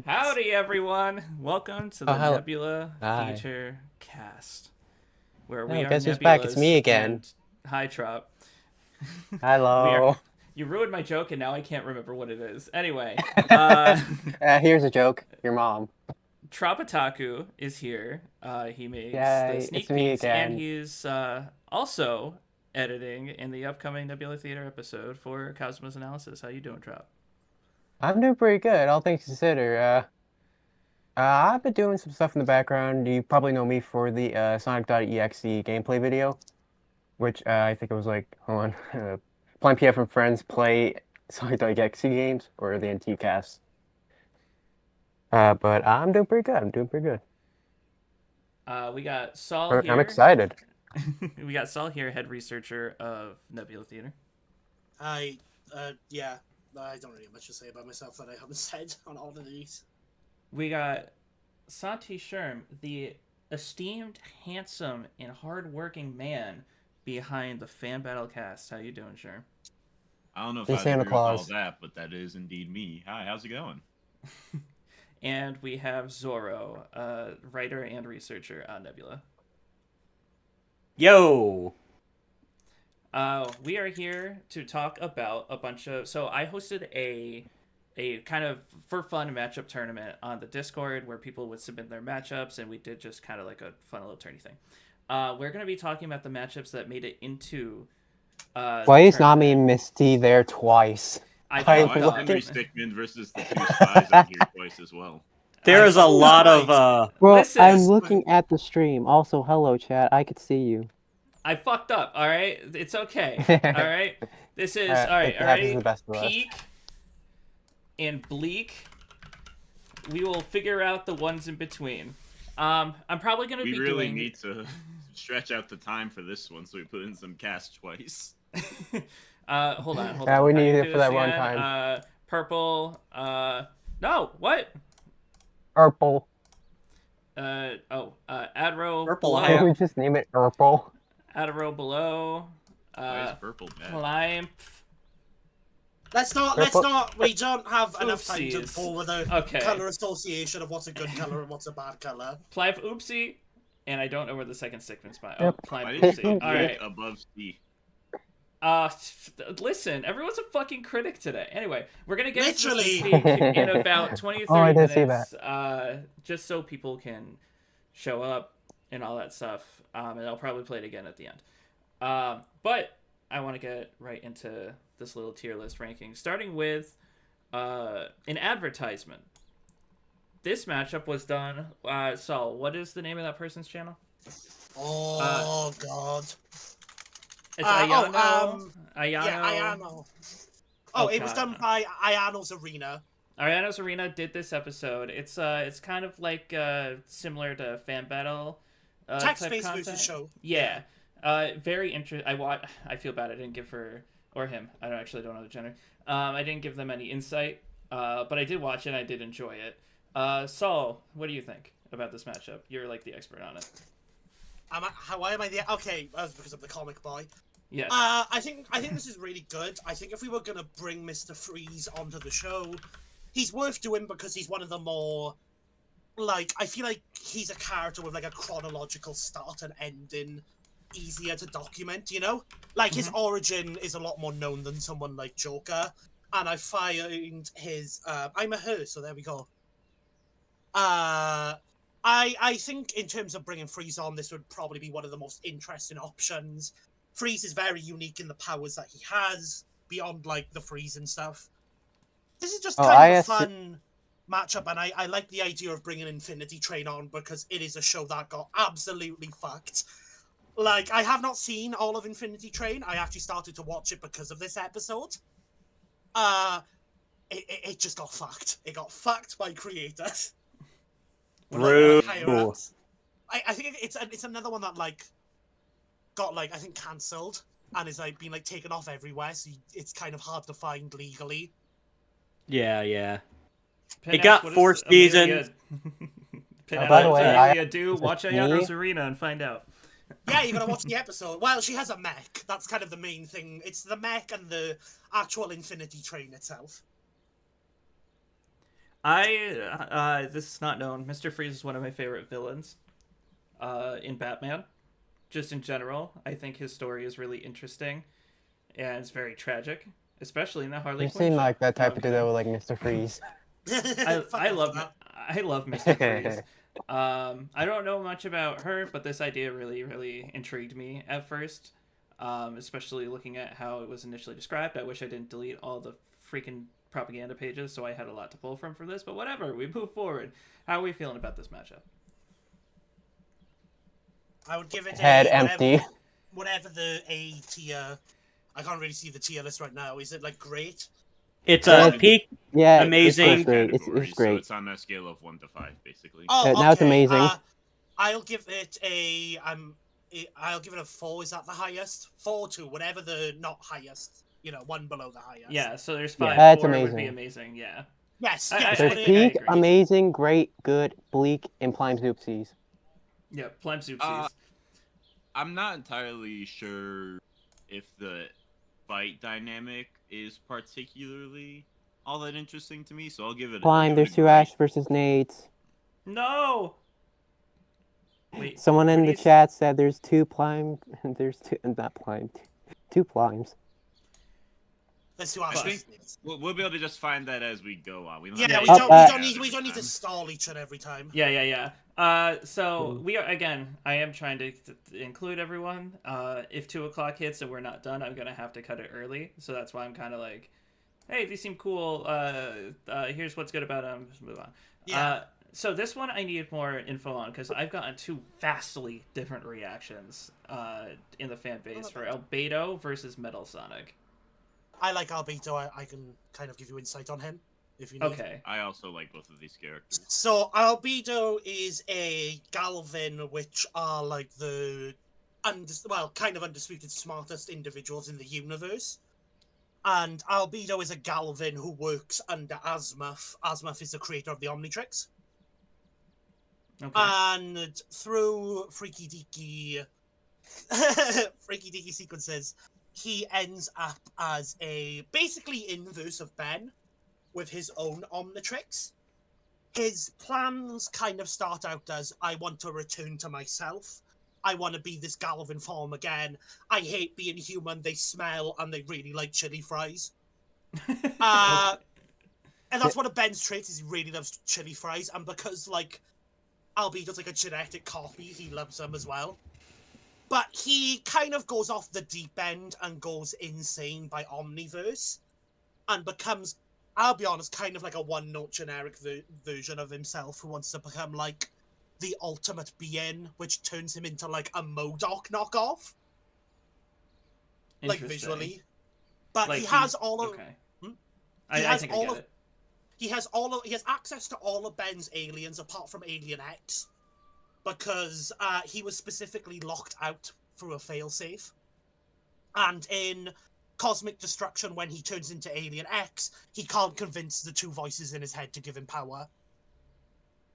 Howdy, everyone! Welcome to Oh, the hello. Nebula Hi. Future Cast, where we Oh, are guess who's back? It's nebulas me again. and High Trop. we are. Hello. You ruined my joke, and now I can't remember what it is. Anyway, uh, Here's a joke. Your mom. Tropataku is here. He makes the Yay, it's sneak me peeks, and again. he's also editing in the upcoming Nebula Theater episode for Kazuma's analysis. How you doing, Trop? I'm doing pretty good, all things considered. I've been doing some stuff in the background. You probably know me for the Sonic.exe gameplay video, which I think it was like, hold on, Playing PF and Friends play Sonic.exe games, or the NT cast. But I'm doing pretty good. I'm doing pretty good. We got Saul I'm here. excited. We got Saul here, head researcher of Nebula Theater. Yeah, I don't really have much to say about myself that I haven't said on all of these. We got Santi Sherm, the esteemed, handsome, and hardworking man behind the Fan Battle cast. How you doing, Sherm? I don't know if Hey, I'd Santa agree with all Claus. that, but that is indeed me. Hi, how's it going? And we have Zorro, writer and researcher on Nebula. Yo! We are here to talk about a bunch of. So I hosted a kind of for fun matchup tournament on the Discord where people would submit their matchups, and we did just kind of like a fun little tourney thing. We're going to be talking about the matchups that made it into. Why is Nami tournament. and Misty there twice? I I fucked Why is up. Henry Stickmin versus the two spies on here twice as well? There I is a fucked lot up. of Well, Listen, I'm looking at the stream. Also, hello, chat. I could see you. I fucked up. All right, it's okay. All right, this is all right. It All happens to right, the best of us. peak and bleak. We will figure out the ones in between. I'm probably gonna We be really doing. need to stretch out the time for this one, so we put in some cast twice. Hold on, hold Yeah, on. we How do need you it do for this that one again? time. Purple. No, what? Purple. Adro Purple, below. Can we just name it Purple? Adro below. Why is purple bad? Climb. Let's not. We don't have enough time to Oopsies. pull with a Okay. color association of what's a good color and what's a bad color. Plive oopsie. And I don't know where the second stickman spot. Yep. Oh, climb Why did you oopsie. put All right. above C? Listen, everyone's a fucking critic today. Anyway, we're gonna get into Literally. this sneak peek in about 20 or 30 Oh, I didn't see minutes. Just so people can show up and all that stuff. And I'll probably play it again at the end. But I want to get right into this little tier list ranking, starting with an advertisement. This matchup was done. Saul, what is the name of that person's channel? Oh God. It's Ayano. Ayano. Yeah, Ayano. Oh, it was Okay. done by Ayano's Arena. Ariana's Arena did this episode. It's kind of like similar to Fan Battle type Text-based content. versus show. Yeah. Very interesting. I feel bad. I didn't give her or him. I don't know the gender. I didn't give them any insight. But I did watch it. And I did enjoy it. Saul, what do you think about this matchup? You're like the expert on it. Why am I the? Okay, that was because of the comic boy. Yes. I think this is really good. I think if we were gonna bring Mr. Freeze onto the show, he's worth doing because he's one of the more, like, I feel like he's a character with like a chronological start and ending, easier to document. You know, like his origin is a lot more known than someone like Joker, and I find his. I'm a her, so there we go. I think in terms of bringing Freeze on, this would probably be one of the most interesting options. Freeze is very unique in the powers that he has, beyond, like, the freeze and stuff. This is just kind of a fun matchup, and I like the idea of bringing Infinity Train on, because it is a show that got absolutely fucked. Like, I have not seen all of Infinity Train. I actually started to watch it because of this episode. It just got fucked. It got fucked by creators. Rude. I think it's another one that like got like I think cancelled and is like being like taken off everywhere, so it's kind of hard to find legally. Yeah. Pinhead, It got what 4 does Amelia- seasons. Pinhead, by the what does way, Amelia do? Watch me? Ayano's Arena and find out. Yeah, you gotta watch the episode. Well, she has a mech. That's kind of the main thing. It's the mech and the actual Infinity Train itself. This is not known. Mr. Freeze is one of my favorite villains in Batman. Just in general, I think his story is really interesting and it's very tragic, especially in the Harley You Quinn seem show. like that No, type I'm of dude that would like Mr. Freeze. Fuck off with that. I love Mr. Freeze. I don't know much about her, but this idea really, really intrigued me at first. Especially looking at how it was initially described. I wish I didn't delete all the freaking propaganda pages, so I had a lot to pull from for this. But whatever, we move forward. How are we feeling about this matchup? I would give it Head a empty. whatever the A tier. I can't really see the tier list right now. Is it like great? It's Yeah, a peak. Yeah, Amazing. It's great. It's Categories, so great. it's on a scale of 1 to 5, basically. Oh, Now it's okay, amazing. I'll give it a I'll give it a 4. Is that the highest? 4 to whatever the not highest. One below the highest. Yeah, so there's 5. That's 4 would be amazing. amazing, yeah. Yes. I- Yes. I There's but think I peak, agree. amazing, great, good, bleak, and Plime Zoopsies. Yeah, Plime Zoopsies. I'm not entirely sure if the fight dynamic is particularly all that interesting to me, so I'll give it. Plime, there's 2 Ash versus Nades. No! Wait, Someone in what the do you- chat said there's 2 Plime. There's 2, not Plime. 2 Plimes. Let's do our I think we'll be able to just find that as we go on. We don't Yeah, have we to don't, do we that don't need every we don't need to time. stall each other every time. Yeah. So we are again. I am trying to include everyone. If 2 o'clock hits and we're not done, I'm gonna have to cut it early. So that's why I'm kind of like, hey, these seem cool. Here's what's good about them. Just move on. Yeah. So this one I need more info on because I've gotten 2 vastly different reactions in the fan base for Albedo versus Metal Sonic. I like Albedo. I can kind of give you insight on him if you need. Okay. I also like both of these characters. So Albedo is a Galvin, which are like the kind of undisputed smartest individuals in the universe. And Albedo is a Galvin who works under Asmuth. Asmuth is the creator of the Omnitrix. Okay. And through freaky deaky sequences, he ends up as a basically inverse of Ben with his own Omnitrix. His plans kind of start out as, I want to return to myself. I want to be this Galvin form again. I hate being human. They smell and they really like chili fries. And that's one of Ben's traits, is he really loves chili fries. And because, like, Albedo's like a genetic copy, he loves them as well. But he kind of goes off the deep end and goes insane by Omniverse and becomes, I'll be honest, kind of like a one-note generic version of himself who wants to become like the ultimate being, which turns him into like a MODOK knockoff. Like Interesting. visually. But Like he has all of... Okay. Hmm? I has think I all get of- it. He has access to all of Ben's aliens apart from Alien X, because he was specifically locked out through a failsafe. And in Cosmic Destruction, when he turns into Alien X, he can't convince the 2 voices in his head to give him power.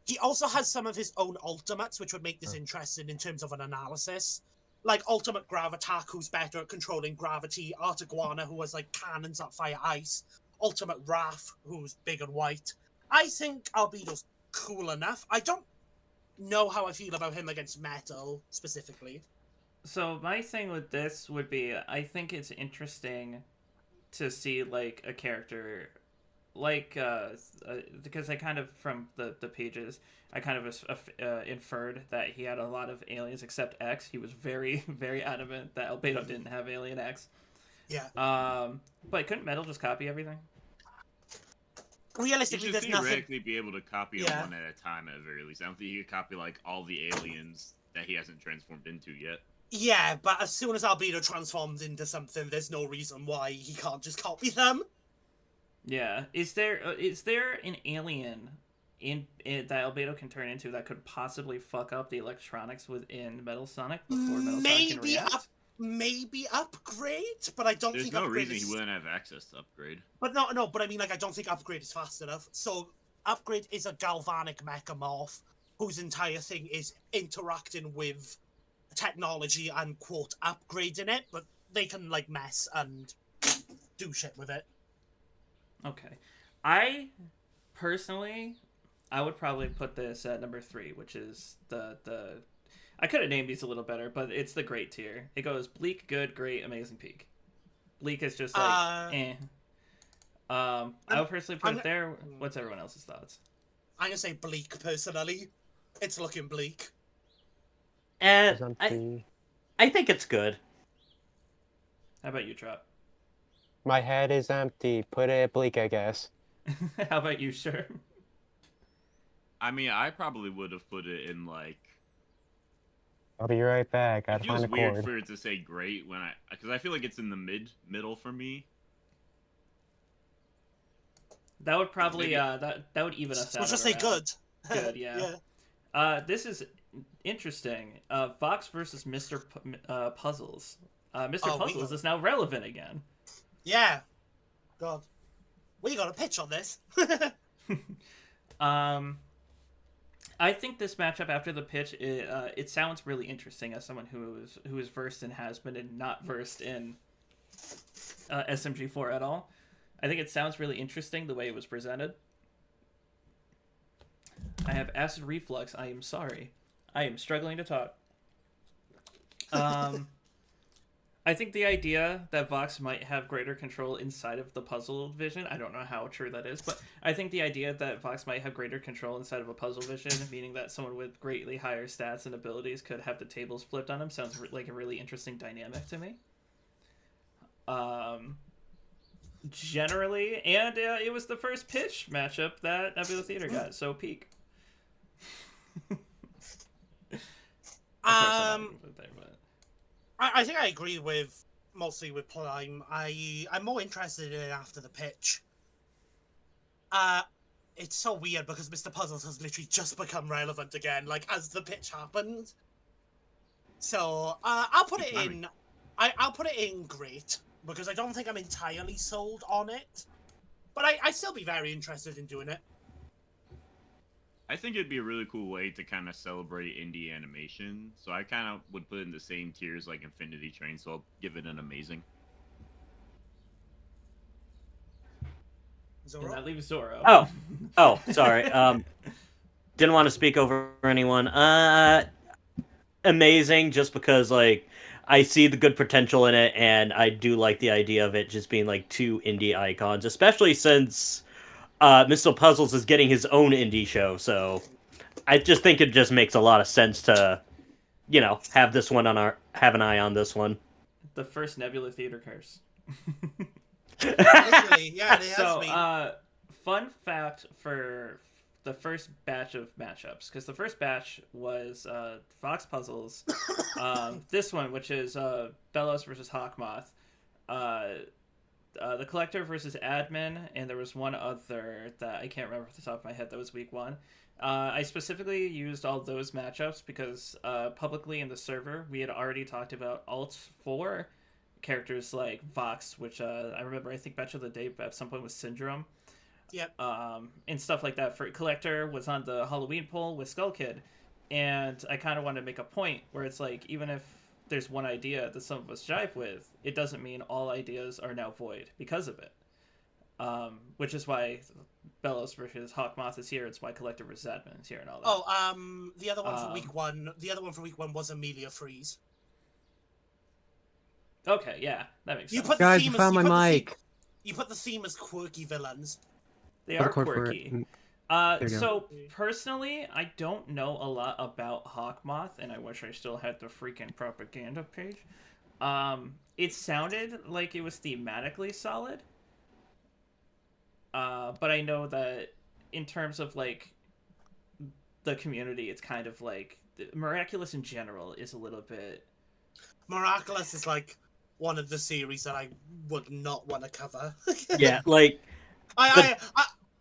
He also has some of his own ultimates, which would make this interesting in terms of an analysis. Like Ultimate Gravitak, who's better at controlling gravity, Artiguana, who has like cannons that fire ice, Ultimate Wrath, who's big and white. I think Albedo's cool enough. I don't know how I feel about him against Metal, specifically. So my thing with this would be, I think it's interesting to see like a character like because I kind of from the pages I kind of inferred that he had a lot of aliens except X. He was very very adamant that Albedo didn't have Alien X. Yeah. But couldn't Metal just copy everything? You Realistically, should there's nothing. theoretically be able to copy Yeah. them one at a time at the very least. I don't think you could copy like all the aliens that he hasn't transformed into yet. Yeah, but as soon as Albedo transforms into something, there's no reason why he can't just copy them. Yeah. Is there an alien in that Albedo can turn into that could possibly fuck up the electronics within Metal Sonic before Metal Sonic can react? Maybe upgrade, but I don't There's think no upgrade reason is... he wouldn't have access to upgrade. But but I mean, like, I don't think upgrade is fast enough. So upgrade is a galvanic mechamorph whose entire thing is interacting with technology and quote upgrading it, but they can like mess and do shit with it. Okay. I personally, I would probably put this at number 3, which is the I could have named these a little better, but it's the great tier. It goes bleak, good, great, amazing, peak. Bleak is just like eh. I would personally put it there. What's everyone else's thoughts? I'm gonna say bleak personally. It's looking bleak. And I think it's good. How about you, Trot? My head is empty. Put it at bleak, I guess. How about you, Sure? I mean, I probably would have put it in like. I'll be right back. It Gotta find feels a weird cord. for it to say great because I feel like it's in the middle for me. That would probably that would even us out. We'll just say around. Good. Good, yeah. This is interesting. Vox versus Mr. Puzzles. Mr. Puzzles is now relevant again. Yeah. God. We got a pitch on this. I think this matchup after the pitch, it sounds really interesting as someone who is versed in has been and not versed in SMG4 at all. I think it sounds really interesting the way it was presented. I have acid reflux. I am sorry. I am struggling to talk. I think the idea that Vox might have greater control inside of the puzzle vision, I don't know how true that is, but I think the idea that Vox might have greater control inside of a puzzle vision, meaning that someone with greatly higher stats and abilities could have the tables flipped on him, sounds like a really interesting dynamic to me. Generally, and it was the first pitch matchup that Nebula Theater got, so peak. I think I agree with mostly with Prime. I'm more interested in it after the pitch. It's so weird because Mr. Puzzles has literally just become relevant again, like as the pitch happened. So I'll put it in. I'll put it in great because I don't think I'm entirely sold on it, but I'd still be very interested in doing it. I think it'd be a really cool way to kind of celebrate indie animation. So I kind of would put it in the same tiers like Infinity Train, so I'll give it an amazing. And that leaves Zoro. Oh, sorry. Didn't want to speak over anyone. Amazing, just because like I see the good potential in it, and I do like the idea of it just being like 2 indie icons, especially since Mr. Puzzles is getting his own indie show, so I just think it just makes a lot of sense to, have this one have an eye on this one. The first Nebula Theater curse. Literally, yeah, it has been. Fun fact for the first batch of matchups, because the first batch was Fox Puzzles. This one, which is Bellows versus Hawkmoth. The Collector versus Admin, and there was one other that I can't remember off the top of my head that was week 1. I specifically used all those matchups because publicly in the server we had already talked about alt for characters like Vox, which I remember I think Batch of the Day at some point was Syndrome. Yep. And stuff like that. For Collector was on the Halloween poll with Skull Kid, and I kind of wanted to make a point where it's like, even if there's one idea that some of us jive with, it doesn't mean all ideas are now void because of it. Which is why Bellows versus Hawkmoth is here. It's why Collector versus Admin is here and all that. Oh, the other one for week 1. The other one for week 1 was Amelia Freeze. Okay, yeah, that makes sense. Guys, I found my mic. You put the theme as quirky villains. They are quirky. So personally, I don't know a lot about Hawkmoth, and I wish I still had the freaking propaganda page. It sounded like it was thematically solid, but I know that in terms of like the community, it's kind of like Miraculous in general is a little bit. Miraculous is like one of the series that I would not want to cover. Yeah, like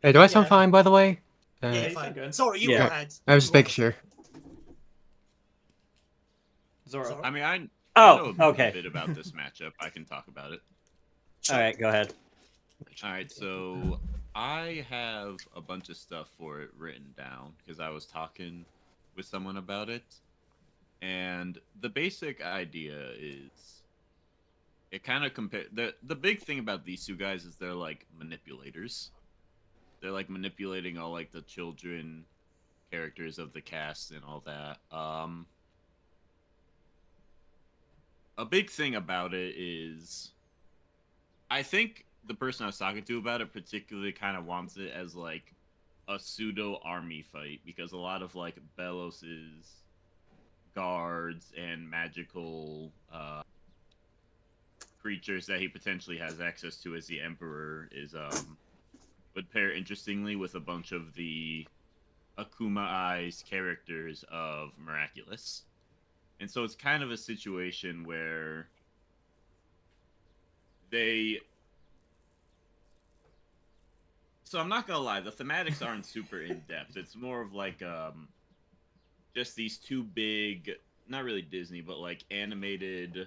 Hey, do I sound fine, by the way? Yeah, fine. Good. Sorry, you go ahead. I was just making sure. Zoro. I mean, I know okay. a bit about this matchup. I can talk about it. All right, go ahead. All right, so I have a bunch of stuff for it written down because I was talking with someone about it. And the basic idea is it kind of the big thing about these two guys is they're like manipulators. they're like manipulating all like the children characters of the cast and all that. A big thing about it is, I think the person I was talking to about it particularly kind of wants it as like a pseudo army fight, because a lot of like Belos's guards and magical creatures that he potentially has access to as the Emperor is would pair interestingly with a bunch of the Akuma-ized characters of Miraculous. And so it's kind of a situation where they... So I'm not gonna lie, the thematics aren't super in-depth. It's more of like just these two big, not really Disney, but like animated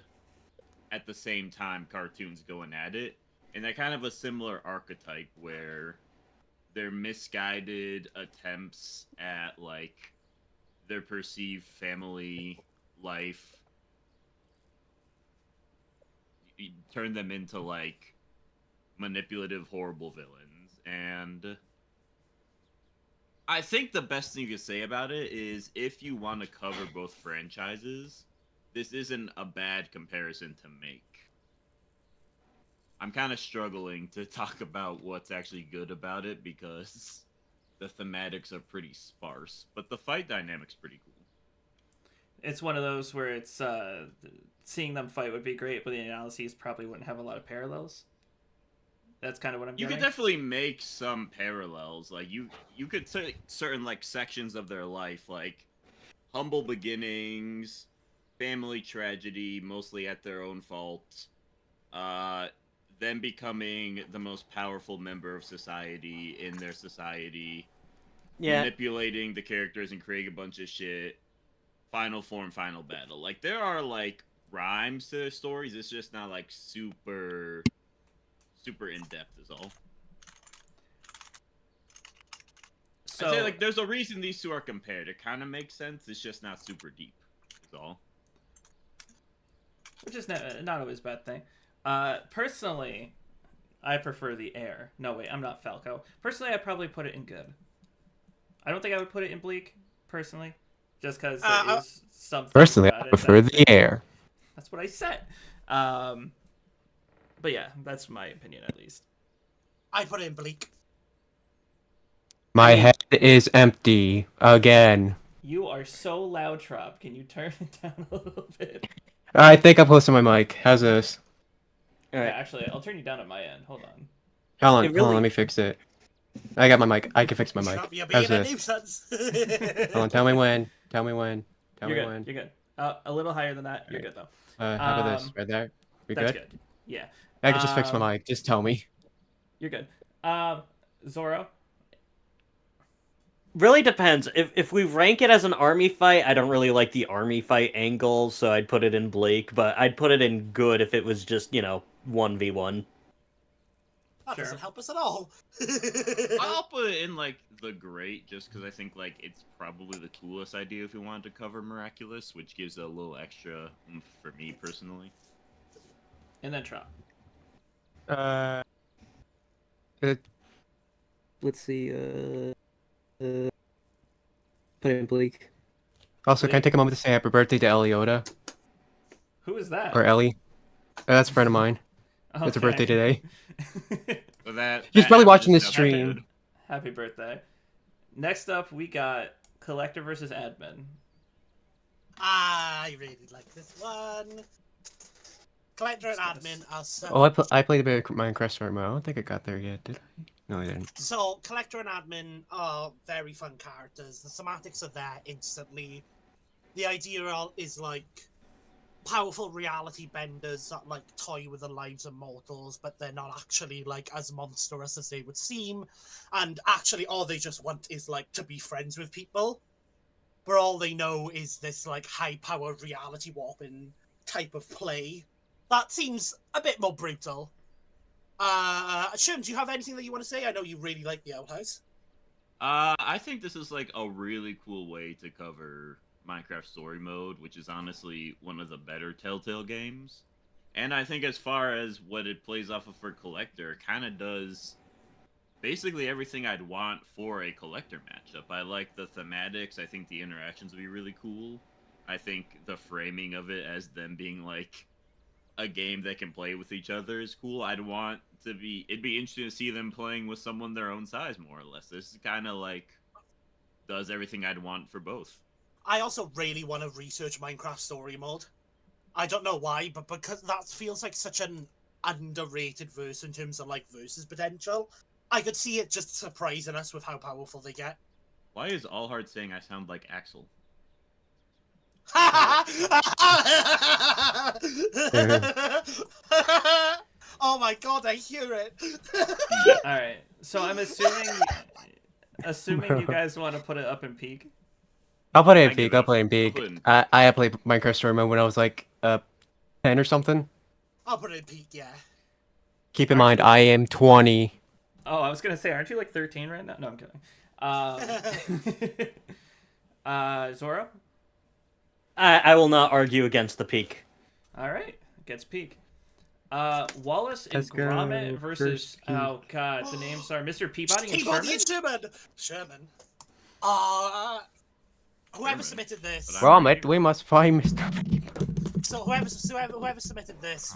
at the same time cartoons going at it. And they're kind of a similar archetype where they're misguided attempts at like their perceived family life. You turn them into like manipulative, horrible villains. And I think the best thing you could say about it is, if you want to cover both franchises, this isn't a bad comparison to make. I'm kind of struggling to talk about what's actually good about it because the thematics are pretty sparse, but the fight dynamic's pretty cool. It's one of those where it's seeing them fight would be great, but the analyses probably wouldn't have a lot of parallels. That's kind of what I'm You getting. could definitely make some parallels. Like you could take certain like sections of their life, like humble beginnings, family tragedy, mostly at their own fault, them becoming the most powerful member of society in their society, manipulating the characters and creating a bunch of shit, final form, final battle. Like there are like rhymes to their stories. It's just not like super in depth is all. So, I'd say like there's a reason these two are compared. It kind of makes sense. It's just not super deep. Is all. which is not always a bad thing. Personally, I prefer the Air. No, wait, I'm not Falco. Personally, I'd probably put it in good. I don't think I would put it in bleak, personally. Just because there is something Personally, about I it prefer that- the Air. That's what I said. But yeah, that's my opinion at least. I put it in bleak. My head is empty again. You are so loud, Trop. Can you turn it down a little bit? I think I'm close to my mic. How's this? All Yeah, right. actually, I'll turn you down at my end. Hold on. Hold on, It hold on, really- let me fix it. I got my mic. I can fix my mic. Stop, you're How's being a this? nuisance. Hold on, tell me when. Tell me when. Tell You're me good. when. You're good. A little higher than that. You're good though. How about this? Right there? We That's good? good. Yeah. I can just fix my mic. Just tell me. You're good. Zoro. Really depends. If we rank it as an army fight, I don't really like the army fight angle, so I'd put it in Blake, but I'd put it in good if it was just, 1v1. That Sure. doesn't help us at all. I'll put it in like the great, just because I think like it's probably the coolest idea if you wanted to cover Miraculous, which gives a little extra oomph for me personally. And then Trop. Let's see. Put it in bleak. Also, can I take a moment to say happy birthday to Eliota Who is that? or Ellie? That's a friend of mine. It's her birthday today. So that She's that probably happens watching this to be stream. good. Happy birthday. Next up, we got Collector versus Admin. I really like this one. Collector and admin are so. Oh, I played a bit of Minecraft Story Mode. I don't think I got there yet, did I? No, I didn't. So, Collector and Admin are very fun characters. The thematics are there instantly. The idea is like powerful reality benders that like toy with the lives of mortals, but they're not actually like as monstrous as they would seem. And actually, all they just want is like to be friends with people. Where all they know is this like high power reality warping type of play. That seems a bit more brutal. Shim, do you have anything that you want to say? I know you really like the Outhouse. I think this is like a really cool way to cover Minecraft Story Mode, which is honestly one of the better Telltale games. And I think as far as what it plays off of for Collector, it kind of does basically everything I'd want for a collector matchup. I like the thematics. I think the interactions would be really cool. I think the framing of it as them being like a game that can play with each other is cool. It'd be interesting to see them playing with someone their own size, more or less. This is kind of like does everything I'd want for both. I also really want to research Minecraft story mode. I don't know why, but because that feels like such an underrated verse in terms of like versus potential. I could see it just surprising us with how powerful they get. Why is Allhard saying I sound like Axel? Oh my god, I hear it. All right. So I'm assuming you guys want to put it up in peak. I'll put it in I give peak. it I'll a- play in I'll peak. put it in- I have played Minecraft Story Mode when I was like 10 or something. I'll put it in peak, yeah. Keep in mind, I am 20. Oh, I was gonna say, aren't you like 13 right now? No, I'm kidding. Zoro. I will not argue against the peak. All right, gets peak. Wallace and Let's go Gromit versus first peak. oh god, the names are Mr. Peabody and Peabody Sherman. and Sherman. Whoever Sherman. submitted this. But I'm- Gromit, we must find Mr. So whoever submitted this,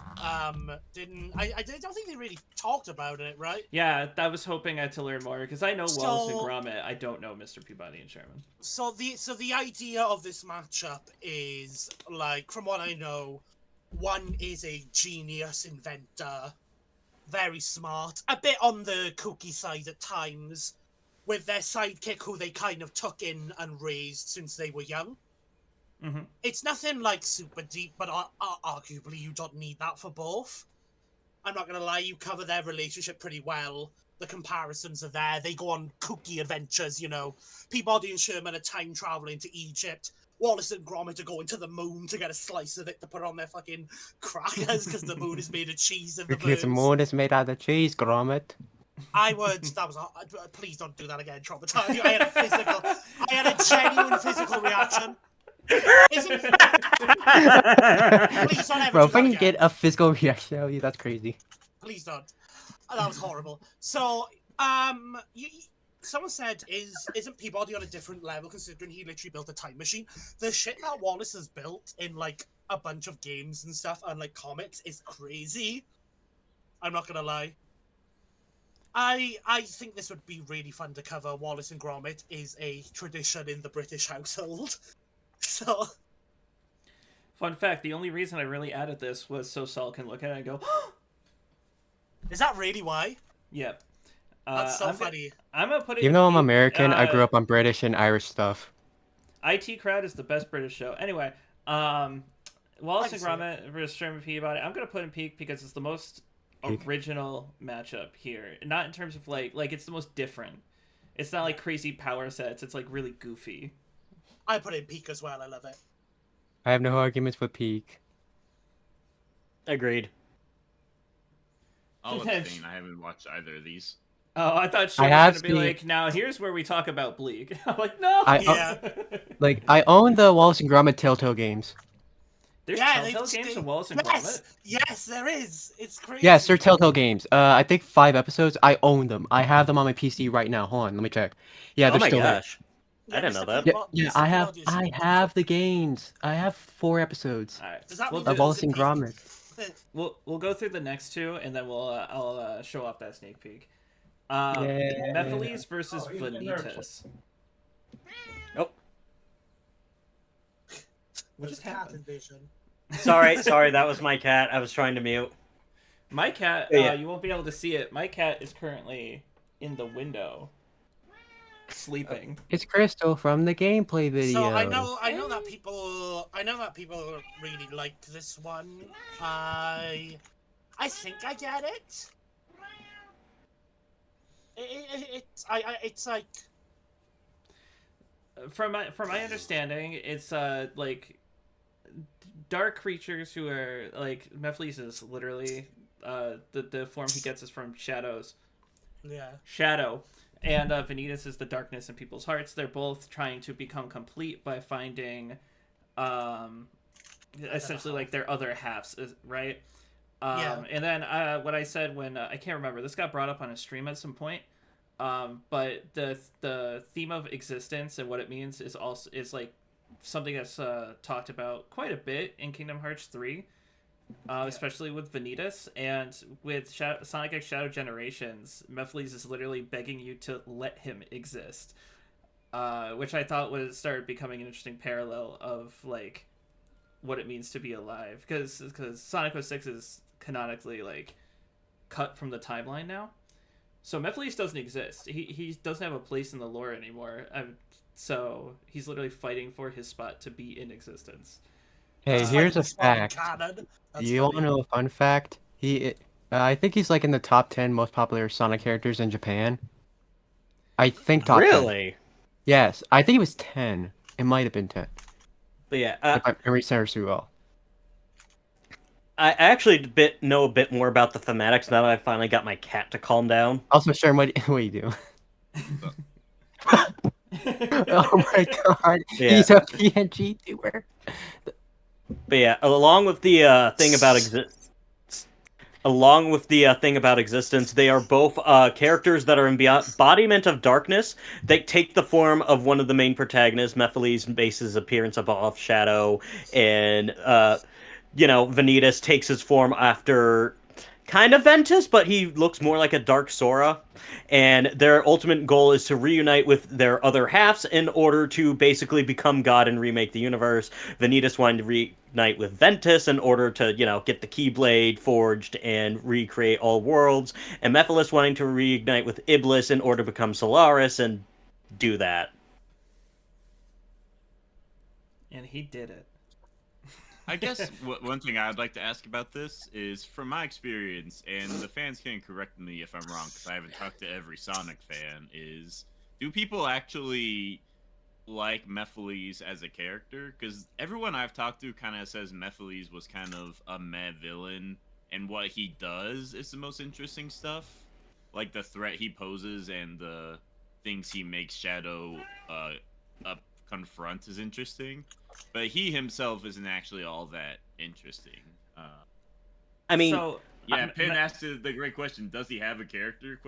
didn't. I don't think they really talked about it, right? Yeah, I was hoping I had to learn more because I know Wallace and So- Gromit. I don't know Mr. Peabody and Sherman. So the idea of this matchup is like, from what I know, one is a genius inventor, very smart, a bit on the kooky side at times, with their sidekick who they kind of took in and raised since they were young. Mm-hmm. It's nothing like super deep, but arguably you don't need that for both. I'm not gonna lie, you cover their relationship pretty well. The comparisons are there. They go on kooky adventures, you know. Peabody and Sherman are time traveling to Egypt. Wallace and Gromit are going to the moon to get a slice of it to put on their fucking crackers because the moon is made of cheese in the Because the birds. moon is made out of cheese, Gromit. I would. That was. Please don't do that again. Traumatize you. I had a genuine physical reaction. Isn't, please don't ever Bro, do if I that can again. get a physical reaction out of you, that's crazy. Please don't. That was horrible. So, someone said, isn't Peabody on a different level considering he literally built a time machine? The shit that Wallace has built in like a bunch of games and stuff and like comics is crazy. I'm not gonna lie. I think this would be really fun to cover. Wallace and Gromit is a tradition in the British household. So, Fun fact: the only reason I really added this was so Saul can look at it and go, is that really why? "Yep." That's so I'm funny. I'm gonna put it. Even in though I'm peak. American, I grew up on British and Irish stuff. IT Crowd is the best British show. Anyway, Wallace I and can see Gromit versus Sherman Peabody. I'm gonna put in peak because it's the most Peak. original matchup here. Not in terms of like it's the most different. It's not like crazy power sets. It's like really goofy. I put in peak as well. I love it. I have no arguments with peak. Agreed. I'll abstain. I haven't watched either of these. Oh, I thought Sherman have was gonna be seen- like, now here's where we talk about Bleak. I'm like, no. Yeah. I own the Wallace and Gromit Telltale games. There's Yeah, Telltale games of Wallace and Yes, Gromit. yes, there is. It's crazy. Yes, they're Telltale games. I think 5 episodes. I own them. I have them on my PC right now. Hold on, let me check. Yeah, Oh they're my still there. gosh. I didn't know Mr. that. Yeah, Peabody- yeah, Mr. Peabody I is- have the games. I have 4 episodes All right. Does that We'll mean do- of Wallace and peak? Gromit. We'll go through the next two, and then I'll show off that sneak peek. Yeah. Mephiles versus Vanitas. Oh, What just Cat happened? invasion. sorry, that was my cat. I was trying to mute. My cat, Yeah. you won't be able to see it. My cat is currently in the window, sleeping. It's Crystal from the gameplay video. So I know that people really like this one. I think I get it. It's like From my understanding, it's like dark creatures who are like Mephiles is literally the form he gets is from shadows. yeah. Shadow. And Vanitas is the darkness in people's hearts. They're both trying to become complete by finding, essentially like their other halves, right? Yeah. And then what I said when I can't remember, this got brought up on a stream at some point. But the theme of existence and what it means is like something that's talked about quite a bit in Kingdom Hearts 3, especially with Vanitas and with Sonic X Shadow Generations. Mephiles is literally begging you to let him exist, which I thought started becoming an interesting parallel of like what it means to be alive, because Sonic 06 is canonically like cut from the timeline now. So Mephiles doesn't exist. He doesn't have a place in the lore anymore. So he's literally fighting for his spot to be in existence. Hey, He's here's fighting a the spot in fact. canon. That's You want to funny. know a fun fact? I think he's like in the top 10 most popular Sonic characters in Japan. I think top 10. Really? Yes, I think it was 10. It might have been 10. But yeah, If my memory serves me well. I actually know a bit more about the thematics now that I finally got my cat to calm down. Also, Sherm, what do you do? Oh my god, Yeah. he's a PNG tuber. But yeah, along with the thing about existence, they are both characters that are embodiment of darkness. They take the form of one of the main protagonists. Mephiles bases his appearance off Shadow, and Vanitas takes his form after kind of Ventus, but he looks more like a Dark Sora. And their ultimate goal is to reunite with their other halves in order to basically become God and remake the universe. Vanitas wanted to reunite with Ventus in order to, get the Keyblade forged and recreate all worlds. And Mephiles wanting to reunite with Iblis in order to become Solaris and do that. And he did it. I guess one thing I'd like to ask about this is, from my experience, and the fans can correct me if I'm wrong because I haven't talked to every Sonic fan, is do people actually like Mephiles as a character? Because everyone I've talked to kind of says Mephiles was kind of a meh villain, and what he does is the most interesting stuff. Like the threat he poses and the things he makes Shadow confront is interesting. But he himself isn't actually all that interesting. I mean, so yeah, Pin asked the great question: does he have a character?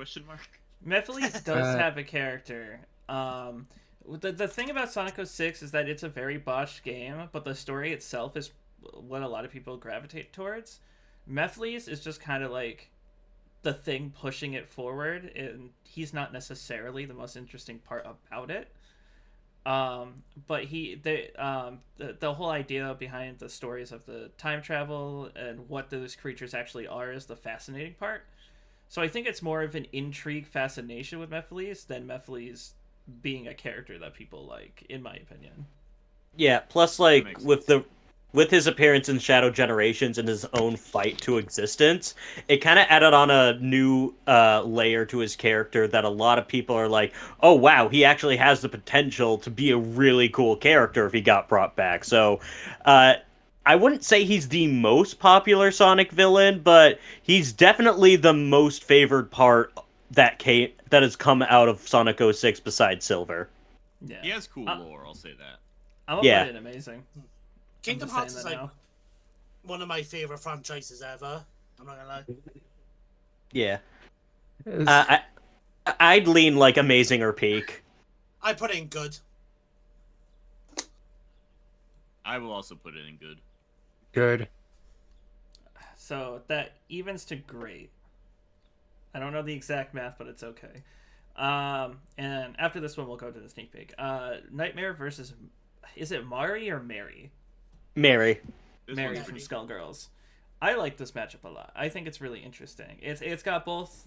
Mephiles does have a character. The thing about Sonic 06 is that it's a very botched game, but the story itself is what a lot of people gravitate towards. Mephiles is just kind of like the thing pushing it forward, and he's not necessarily the most interesting part about it. But the whole idea behind the stories of the time travel and what those creatures actually are is the fascinating part. So I think it's more of an intrigue fascination with Mephiles than Mephiles being a character that people like, in my opinion. Yeah, plus like with his appearance in Shadow Generations and his own fight to existence, it kind of added on a new layer to his character that a lot of people are like, oh wow, he actually has the potential to be a really cool character if he got brought back. So I wouldn't say he's the most popular Sonic villain, but he's definitely the most favored part that has come out of Sonic 06 besides Silver. Yeah. He has cool lore, I'll say that. I'm about it amazing. Kingdom Hearts is like one of my favorite franchises ever. I'm not gonna lie. Yeah. I'd lean like amazing or peak. I put it in good. I will also put it in good. Good. So that evens to great. I don't know the exact math, but it's okay. And after this one, we'll go to the sneak peek. Nightmare versus, is it Mari or Mary? Mary. Mary from Skullgirls. I like this matchup a lot. I think it's really interesting. It's got both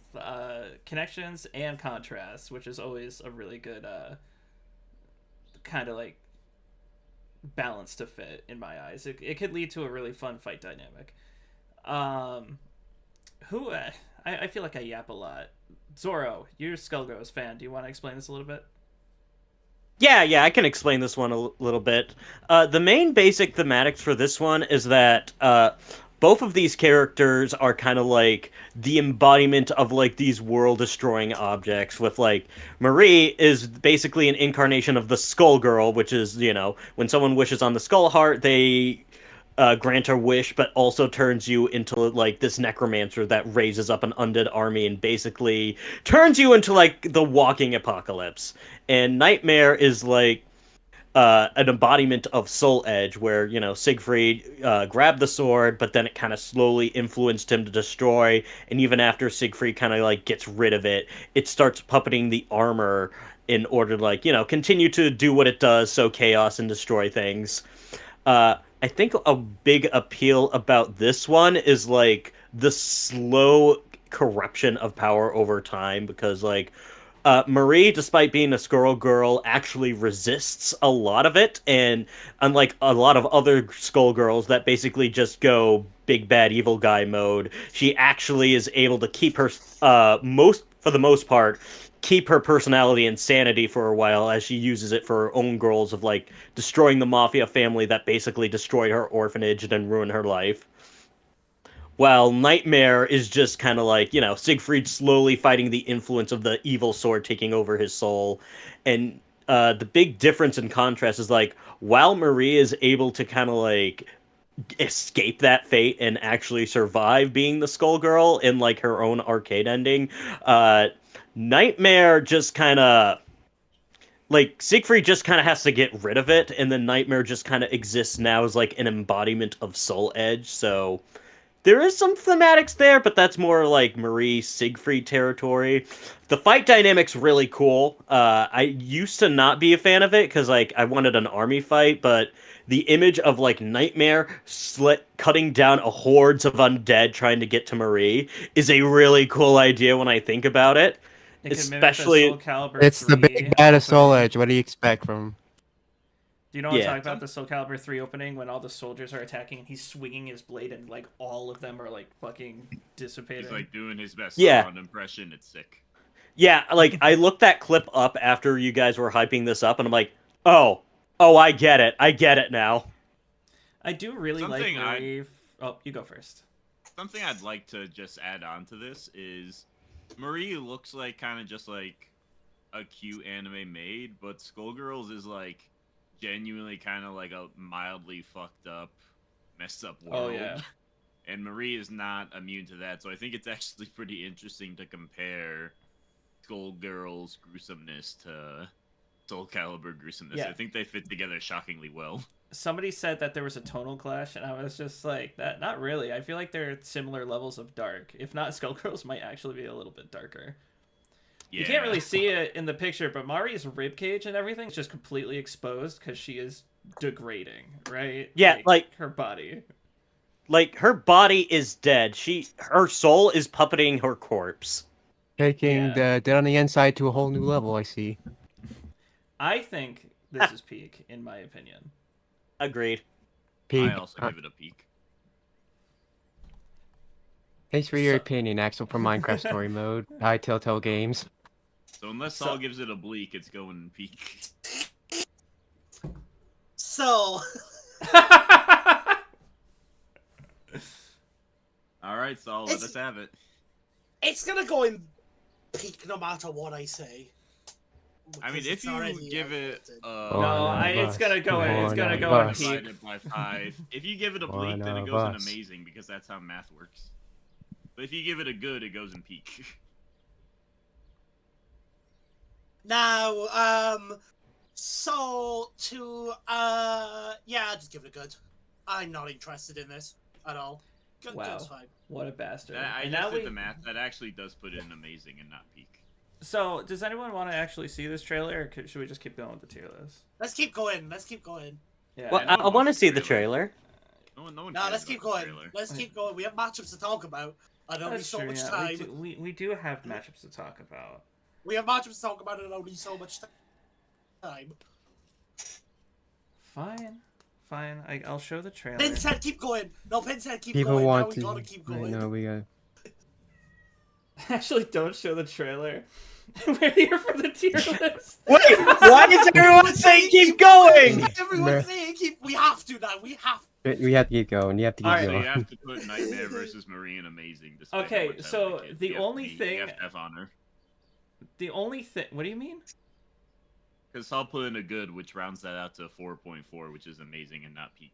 connections and contrasts, which is always a really good kind of like balance to fit in my eyes. It could lead to a really fun fight dynamic. I feel like I yap a lot. Zoro, you're a Skullgirls fan. Do you want to explain this a little bit? Yeah, I can explain this one a little bit. The main basic thematics for this one is that both of these characters are kind of like the embodiment of like these world-destroying objects. With like Marie is basically an incarnation of the Skull Girl, which is when someone wishes on the Skull Heart, they grant a wish, but also turns you into like this necromancer that raises up an undead army and basically turns you into like the walking apocalypse. And Nightmare is like an embodiment of Soul Edge, where, you know, Siegfried grabbed the sword, but then it kind of slowly influenced him to destroy. And even after Siegfried kind of like gets rid of it, it starts puppeting the armor in order to, like, you know, continue to do what it does, sow chaos and destroy things. I think a big appeal about this one is like the slow corruption of power over time, because like Marie, despite being a squirrel girl, actually resists a lot of it, and unlike a lot of other skullgirls that basically just go big bad evil guy mode, she actually is able to keep her for the most part, keep her personality and sanity for a while as she uses it for her own goals of like destroying the mafia family that basically destroyed her orphanage and then ruined her life. While Nightmare is just kind of like, you know, Siegfried slowly fighting the influence of the evil sword taking over his soul. And the big difference in contrast is like, while Marie is able to kind of like escape that fate and actually survive being the Skullgirl in like her own arcade ending, Nightmare just kind of like Siegfried just kind of has to get rid of it, and then Nightmare just kind of exists now as like an embodiment of Soul Edge. So there is some thematics there, but that's more like Marie Siegfried territory. The fight dynamic's really cool. I used to not be a fan of it because like I wanted an army fight, but the image of like Nightmare cutting down a hordes of undead trying to get to Marie is a really cool idea when I think about it. It could mimic the Especially, Soul Calibur It's the 3 big bad of Soul opening. Edge. What do you expect from? Do you know what I'm Yeah. talking about? The Soul Calibur 3 opening when all the soldiers are attacking and he's swinging his blade and like all of them are like fucking dissipating. He's like doing his best Yeah. Sauron impression. It's sick. yeah, like I looked that clip up after you guys were hyping this up, and I'm like, oh, I get it now. I do really like Something Marie. Oh, you go first. Something I'd like to just add on to this is Marie looks like kind of just like a cute anime maid, but Skullgirls is like genuinely kind of like a mildly fucked up, messed up world. Oh yeah. And Marie is not immune to that, so I think it's actually pretty interesting to compare Skullgirls' gruesomeness to Soul Calibur gruesomeness. Yeah. I think they fit together shockingly well. Somebody said that there was a tonal clash, and I was just like, that. Not really. I feel like they're similar levels of dark. If not, Skullgirls might actually be a little bit darker. Yeah. You can't really see it in the picture, but Mari's ribcage and everything is just completely exposed because she is degrading, right? Yeah, like her body. Like her body is dead. Her soul is puppeting her corpse. Taking Yeah. the dead on the inside to a whole new level. I see. I think this is peak, in my opinion. Agreed. Pig. I also give it a peek. Thanks for your So- opinion, Axel, from Minecraft Story Mode. Hi, Telltale Games. So unless Saul gives it a bleak, it's going peak. So, All right, Saul, let It's- us have it. it's gonna go in peak no matter what I say. I mean, because if it's you already give it outvoted. No, it's gonna go in. It's gonna go in peak. divided by 5. If you give it a bleak, One then it of goes in us. amazing because that's how math works. But if you give it a good, it goes in peak. Now, so to, yeah, just give it a good. I'm not interested in this at all. Good, Wow. good's fine. What a bastard. I And just now did we... the math. That actually does put it in amazing and not peak. So, does anyone want to actually see this trailer, or should we just keep going with the tier list? Let's keep going. Let's keep going. Yeah. Well, no one I want to wants see the the trailer. trailer. No one No, cares let's keep about the going. trailer. Let's keep going. We have matchups to talk about. And only That's so true, much yeah. time. We do have matchups to talk about. We have matchups to talk about and only so much time. Fine. I'll show the trailer. Pin said keep going. No, Pin said keep People going. Now want we to. gotta keep I going. know we got. Actually, don't show the trailer. We're here for the tier list. Wait, why is everyone saying keep going? Everyone's saying keep. We have to now. We have. We have to keep going. You have to keep Alright. So going. you have to put Nightmare versus Marine Amazing. despite Okay, how much I so like it. the You have to only thing- you have to have honor. The only thing... What do you mean? Because I'll put in a good, which rounds that out to 4.4, which is amazing and not peak.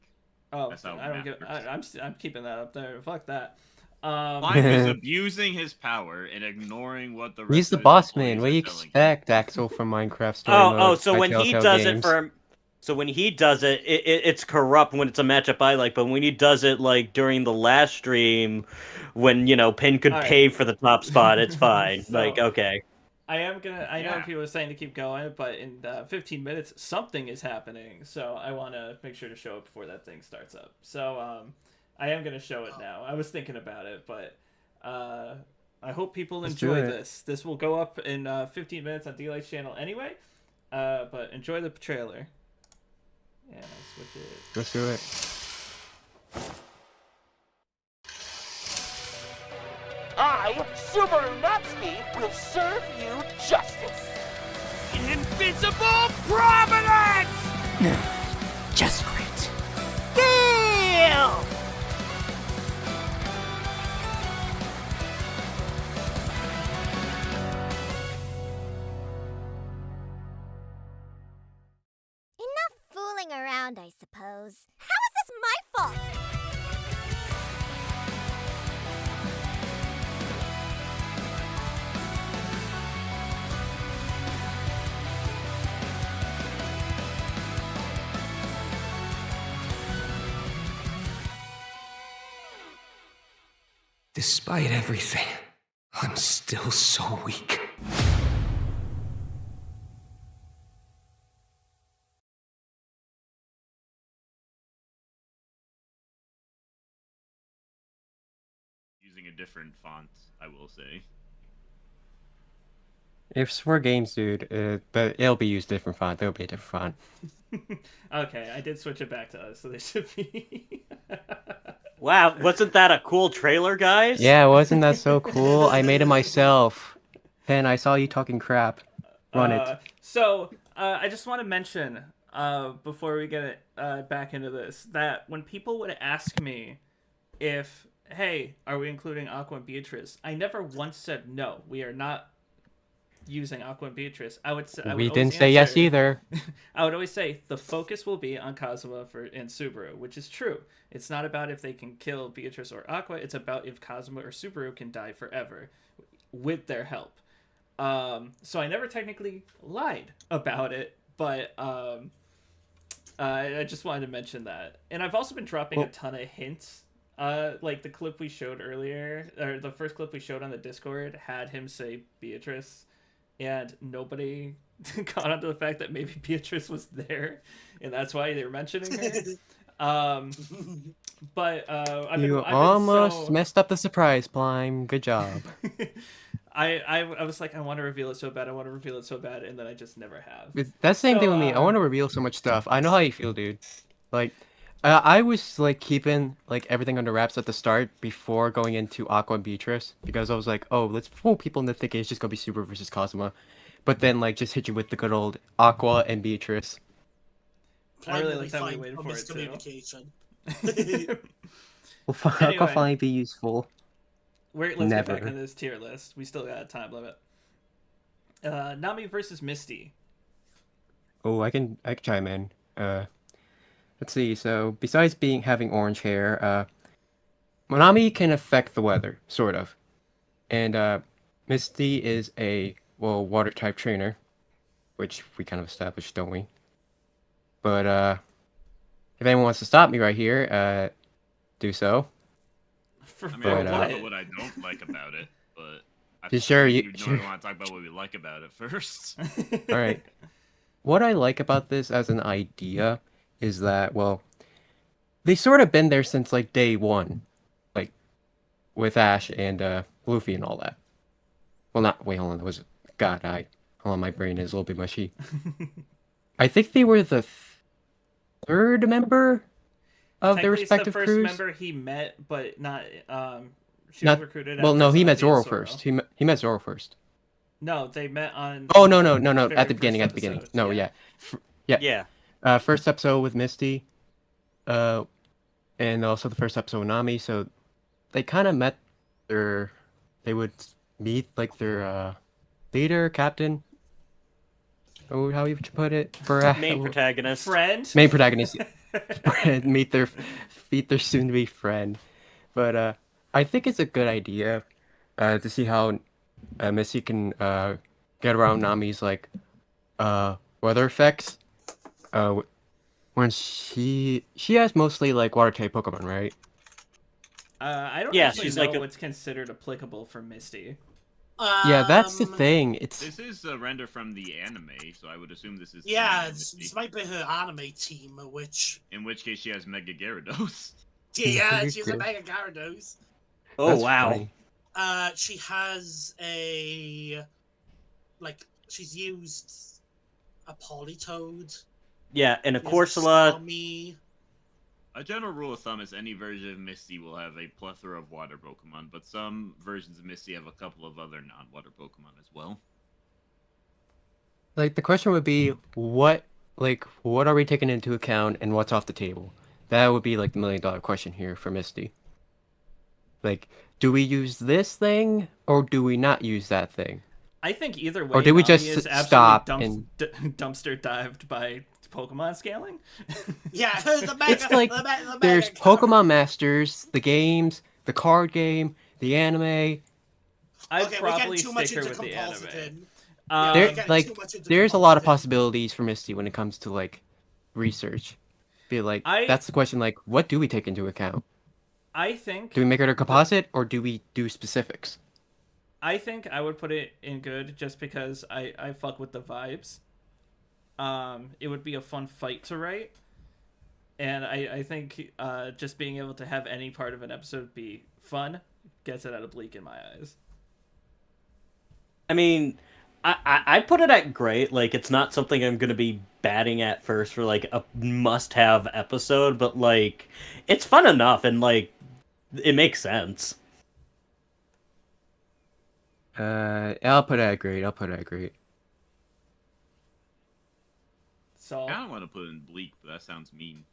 Oh, That's how I don't give. math I'm keeping that up there. Fuck that. Life is abusing his power and ignoring what the rest He's the of his boss man. employees What do you are telling him. expect, Axel from Minecraft Story Mode? So by when he Telltale does Games? it for, so when he does it, it's corrupt when it's a matchup I like. But when he does it like during the last stream, when Pin could All right. pay for the top spot, it's fine. So- Like okay. I am gonna. I know Yeah. people are saying to keep going, but in 15 minutes, something is happening. So I want to make sure to show it before that thing starts up. So I am gonna show it now. I was thinking about it, but I hope people Let's enjoy do it. this. This will go up in 15 minutes on D-Light's channel anyway. But enjoy the trailer. Yeah, switch it. Let's do it. I, Subaru Natsuki, will serve you justice. Invisible prominence! Just great. Deal! Enough fooling around, I suppose. How is this my fault? Despite everything, I'm still so weak. Using a different font, I will say. If it's for games, dude, but it'll be used different font. There'll be a different font. Okay, I did switch it back to us, so they should be. Wow, wasn't that a cool trailer, guys? Yeah, wasn't that so cool? I made it myself. Pen, I saw you talking crap. Run it. So, I just want to mention, before we get back into this, that when people would ask me if, hey, are we including Aqua and Beatrice, I never once said no. We are not using Aqua and Beatrice. I would say We didn't say yes either. I would always say the focus will be on Kazuma and Subaru, which is true. It's not about if they can kill Beatrice or Aqua. It's about if Kazuma or Subaru can die forever with their help. So I never technically lied about it, but I just wanted to mention that. And I've also been dropping a ton of hints. Like the clip we showed earlier, or the first clip we showed on the Discord had him say Beatrice, and nobody caught on to the fact that maybe Beatrice was there, and that's why they were mentioning her. But You almost messed up the surprise, Blime. Good job. I was like, I want to reveal it so bad, and then I just never have. That's the same thing with me. I want to reveal so much stuff. I know how you feel, dude. Like, I was like keeping like everything under wraps at the start before going into Aqua and Beatrice because I was like, oh, let's fool people into thinking it's just gonna be Subaru versus Kazuma, but then like just hit you with the good old Aqua and Beatrice. I really Primarily like that we fine waited for for it too. miscommunication. Will Anyway. Aqua finally be useful? Let's Never. get back into this tier list. We still got a time limit. Nami versus Misty. Oh, I can chime in. Let's see. So besides having orange hair, Monami can affect the weather, sort of, and Misty is a water type trainer, which we kind of established, don't we? But if anyone wants to stop me right here, do so. For I mean, But, I can talk what? about what I don't like about it, but I You sure think you- normally want to talk about what we like about it first. All right. What I like about this as an idea is that, well, they sort of been there since like day one, like with Ash and Luffy and all that. Well, not wait, hold on. That was hold on. My brain is a little bit mushy. I think they were the third member of their Technically, it's respective the first crews. member he met, but not. She Not- was recruited. Well, after no, he met Zoro. Zoro first. He met Zoro first. No, they met on. Oh no. very At the beginning. first At the beginning. episode, No, yeah. Yeah. First episode with Misty, and also the first episode with Nami. So they kind of met they would meet like their leader, captain. Oh, how would you put it? For Main protagonist. Friend. main protagonist. meet their soon-to-be friend. But I think it's a good idea to see how Missy can get around Nami's like weather effects. When she has mostly like water type Pokemon, right? I don't Yeah, actually she's know like a- what's considered applicable for Misty. Yeah, that's the Um, thing. It's This is a render from the anime, so I would assume this is. the Yeah, anime this Misty. might be her anime team, which In which case, she has Mega Gyarados. yeah, she's a Good. Mega Gyarados. Oh that's wow. funny. She has she's used a Politoed. Yeah, and a She has Corsola. Starmie. A general rule of thumb is any version of Misty will have a plethora of water Pokemon, but some versions of Misty have a couple of other non-water Pokemon as well. Like the question would be what are we taking into account and what's off the table? That would be like the $1 million question here for Misty. Like, do we use this thing or do we not use that thing? I think either way, Or did we Nami just is stop absolutely dumpster dived by Pokemon scaling. Yeah, the Mega. It's like the Mega there's Gyarados. Pokemon Masters, the games, the card game, the anime. I'd Okay, we're probably getting too much stick her into with the anime. compositing. Um, we're There, getting like, too much into there's a lot of compositing. possibilities for Misty when it comes to like research. Be like, that's the question. Like, what do we take into account? I think. Do we make it a composite or do we do specifics? I think I would put it in good just because I fuck with the vibes. It would be a fun fight to write. And I think just being able to have any part of an episode be fun gets it out of bleak in my eyes. I mean, I put it at great. Like, it's not something I'm gonna be batting at first for like a must-have episode, but like, it's fun enough and like, it makes sense. I'll put it at great. So I don't want to put in bleak, but that sounds mean.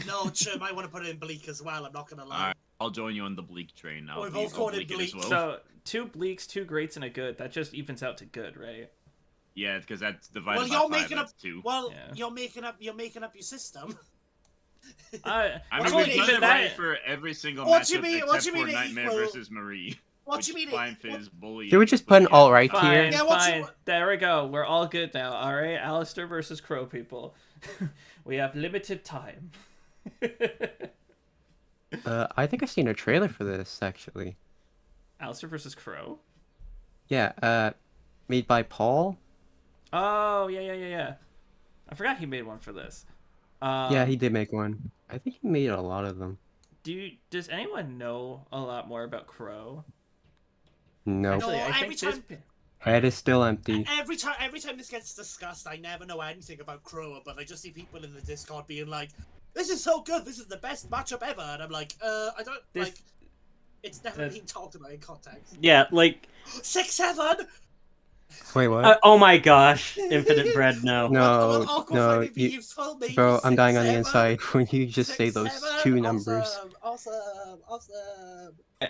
No, Chum, I want to put it in bleak as well. I'm not gonna lie. Alright, I'll join you on the bleak train now. We're both going in bleak. as well. So 2 bleaks, 2 greats, and a good. That just evens out to good, right? Yeah, because that's divided Well, by you're 5, making up. that's 2. Well, Yeah. you're making up your system. I What's mean, it we've done even it that- right for every single What matchup you mean- except what you for mean Nightmare equal- versus Marie. What which you mean Flying what- Fizz bullying. Did we just put an all right Fine, here? Yeah, what's fine. your- There we go. We're all good now. All right, Alistair versus Crow people. We have limited time. I think I've seen a trailer for this actually. Alistair versus Crow. Yeah, made by Paul. Oh yeah. I forgot he made one for this. Yeah, he did make one. I think he made a lot of them. Does anyone know a lot more about Crow? No, Actually, No, I every think this. time- head is still empty. Every time this gets discussed, I never know anything about Crow, but I just see people in the Discord being like, "This is so good. This is the best matchup ever," and I'm like, I don't This- like. It's never been talked about in context. Yeah, like, 6-7. Wait, what? oh my gosh, Infinite Bread, no. No, I'll go no, find it be you- useful, maybe Bro, I'm dying on the 6-7. inside when you just say those 6-7. two numbers. Awesome. Who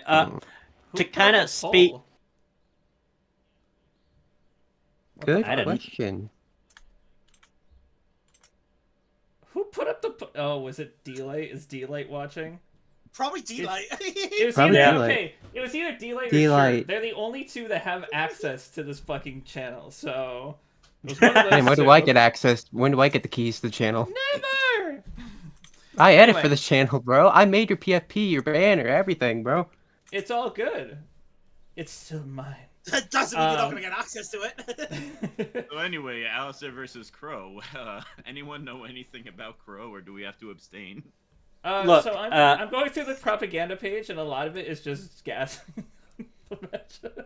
To put kinda up a speak- poll? Good I didn't. question. Who put up the? Oh, was it D-Light? Is D-Light watching? Probably D-Light. It was Probably either D-Light. okay. It was either D-Light or D-Light. Shirt. They're the only two that have access to this fucking channel. So. It was one of those Hey, when do two. I get access? When do I get the keys to the channel? Never. I edit Anyway. for this channel, bro. I made your PFP, your banner, everything, bro. It's all good. It's still mine. That doesn't mean you're not Um, gonna get access to it. So anyway, Alistair versus Crow. Anyone know anything about Crow, or do we have to abstain? Look, so I'm going through the propaganda page, and a lot of it is just gas. The matchup.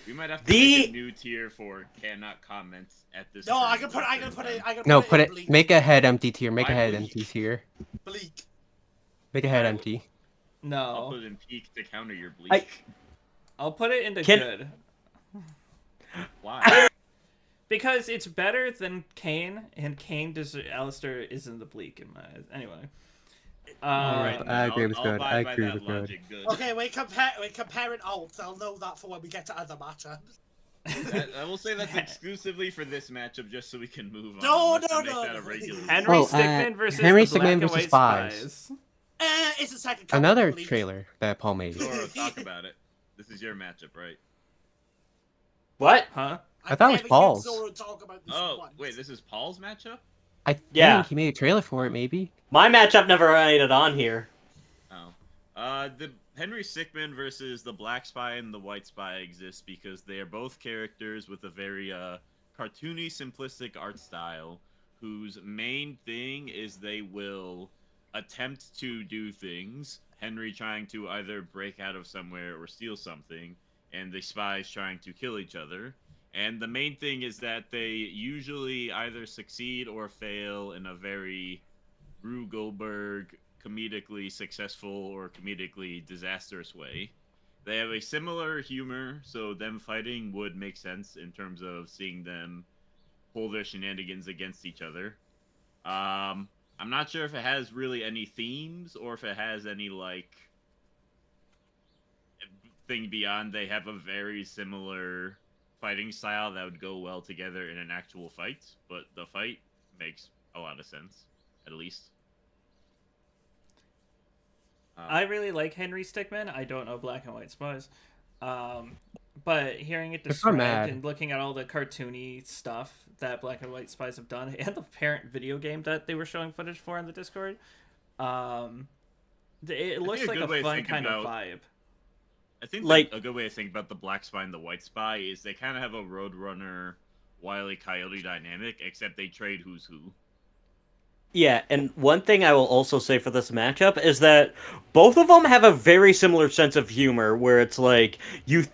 We might have to The- make a new tier for cannot comment at this. No, I tournament can put at it. I can No, put put it. it. In bleak. Make a head empty tier. Make a Why head bleak? empty tier. Bleak. Make a head empty. I'll No, put in peak to counter your bleak. I'll put it into Can- good Why? because it's better than Kane, and Kane does. Alistair is in the bleak in my eyes. Anyway. Alright, I agree with I'll good. abide I by agree that with good. logic, good. Okay, we're comparing alts. I'll know that for when we get to other matchups. I will say that's exclusively for this matchup, just so we can move on. No, Let's no, make no, that a no. regular. Henry Oh, Stickmin versus Henry the Black Stickmin and versus White Spies. Spies. It's a second comic, I Another believe. trailer that Paul made. Zoro, talk about it. This is your matchup, right? What? Huh? I've thought it was never heard Paul's. Zoro talk about this Oh, once. wait, this is Paul's matchup? I think Yeah. he made a trailer for it, maybe. My matchup never made it on here. Oh. The Henry Stickmin versus the Black Spy and the White Spy exists because they are both characters with a very cartoony, simplistic art style whose main thing is they will attempt to do things. Henry trying to either break out of somewhere or steal something, and the spies trying to kill each other. And the main thing is that they usually either succeed or fail in a very Rube Goldberg, comedically successful or comedically disastrous way. They have a similar humor, so them fighting would make sense in terms of seeing them pull their shenanigans against each other. I'm not sure if it has really any themes or if it has any, like, thing beyond. They have a very similar fighting style that would go well together in an actual fight, but the fight makes a lot of sense, at least. I really like Henry Stickmin. I don't know Black and White Spies. But hearing it If I'm described mad. and looking at all the cartoony stuff that Black and White Spies have done, and the parent video game that they were showing footage for on the Discord, it looks a like good way a to fun think kind of about- vibe. I think Like- a good way to think about the Black Spy and the White Spy is they kind of have a Roadrunner, Wile E. Coyote dynamic, except they trade who's who. Yeah, and one thing I will also say for this matchup is that both of them have a very similar sense of humor, where it's like you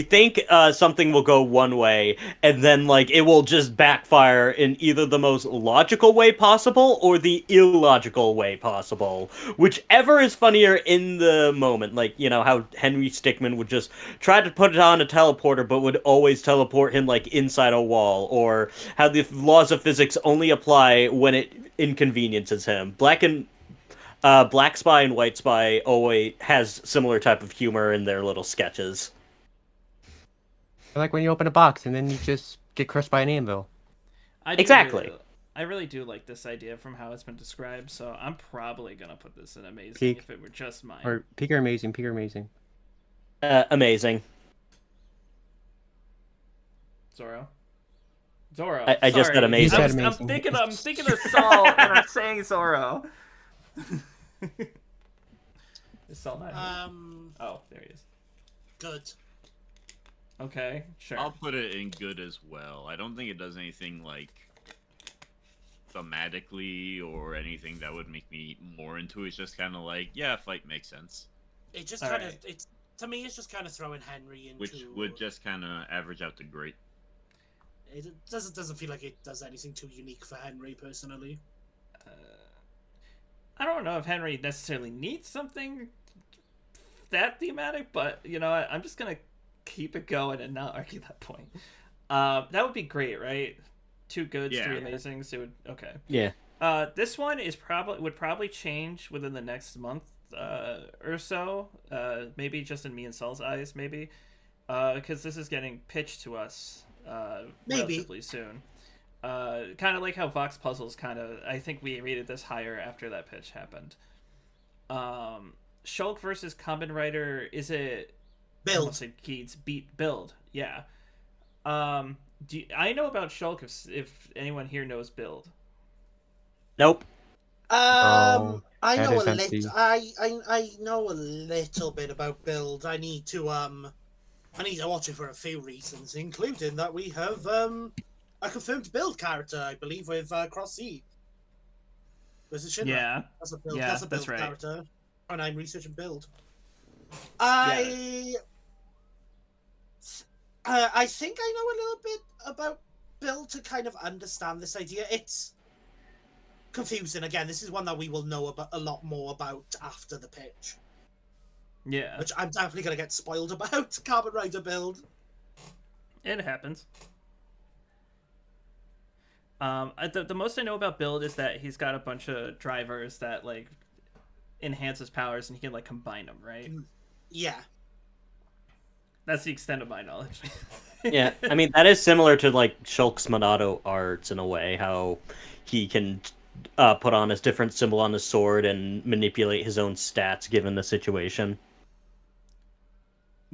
think something will go one way, and then like it will just backfire in either the most logical way possible or the illogical way possible, whichever is funnier in the moment. Like, you know, how Henry Stickmin would just try to put it on a teleporter but would always teleport him like inside a wall, or how the laws of physics only apply when it inconveniences him. Black Spy and White Spy always has similar type of humor in their little sketches. Like when you open a box and then you just get crushed by an anvil. Exactly. I really do like this idea from how it's been described, so I'm probably gonna put this in amazing Peak. if it were just mine. Or Peak or Amazing, Peak or Amazing. Amazing. Zoro. Zoro. I just sorry. said amazing. You said I'm amazing. thinking of Saul and I'm saying Zoro. Is Saul not here? Oh, there he is. Good. Okay, sure. I'll put it in good as well. I don't think it does anything like thematically or anything that would make me more into it. It's just kind of like, yeah, fight makes sense, It just All kind of right. it's to me it's just kind of throwing Henry into which would just kind of average out to great. it doesn't feel like it does anything too unique for Henry personally. I don't know if Henry necessarily needs something that thematic, but you know what? I'm just gonna keep it going and not argue that point. That would be great, right? 2 goods, Yeah. 3 amazings. It would okay. Yeah. This one would probably change within the next month or so. Maybe just in me and Saul's eyes, maybe, because this is getting pitched to us Maybe. relatively soon. Kind of like how Vox Puzzles I think we rated this higher after that pitch happened. Shulk versus Kamen Rider, is it Build. Keats beat build? Yeah. I know about Shulk if anyone here knows build. Nope. Oh, I that know is a empty. little. I know a little bit about build. I need to watch it for a few reasons, including that we have a confirmed build character, I believe, with Cross C. Was it Shinra? Yeah. That's a build. Yeah, that's a build that's right. character. And I'm researching build. I think I know a little bit about build to kind of understand this idea. It's confusing. Again, this is one that we will know about a lot more about after the pitch, Yeah. which I'm definitely gonna get spoiled about. Kamen Rider build. It happens. The most I know about Build is that he's got a bunch of drivers that like enhance his powers and he can like combine them, right? Yeah. That's the extent of my knowledge. Yeah, I mean that is similar to like Shulk's Monado arts in a way, how he can put on his different symbol on his sword and manipulate his own stats given the situation.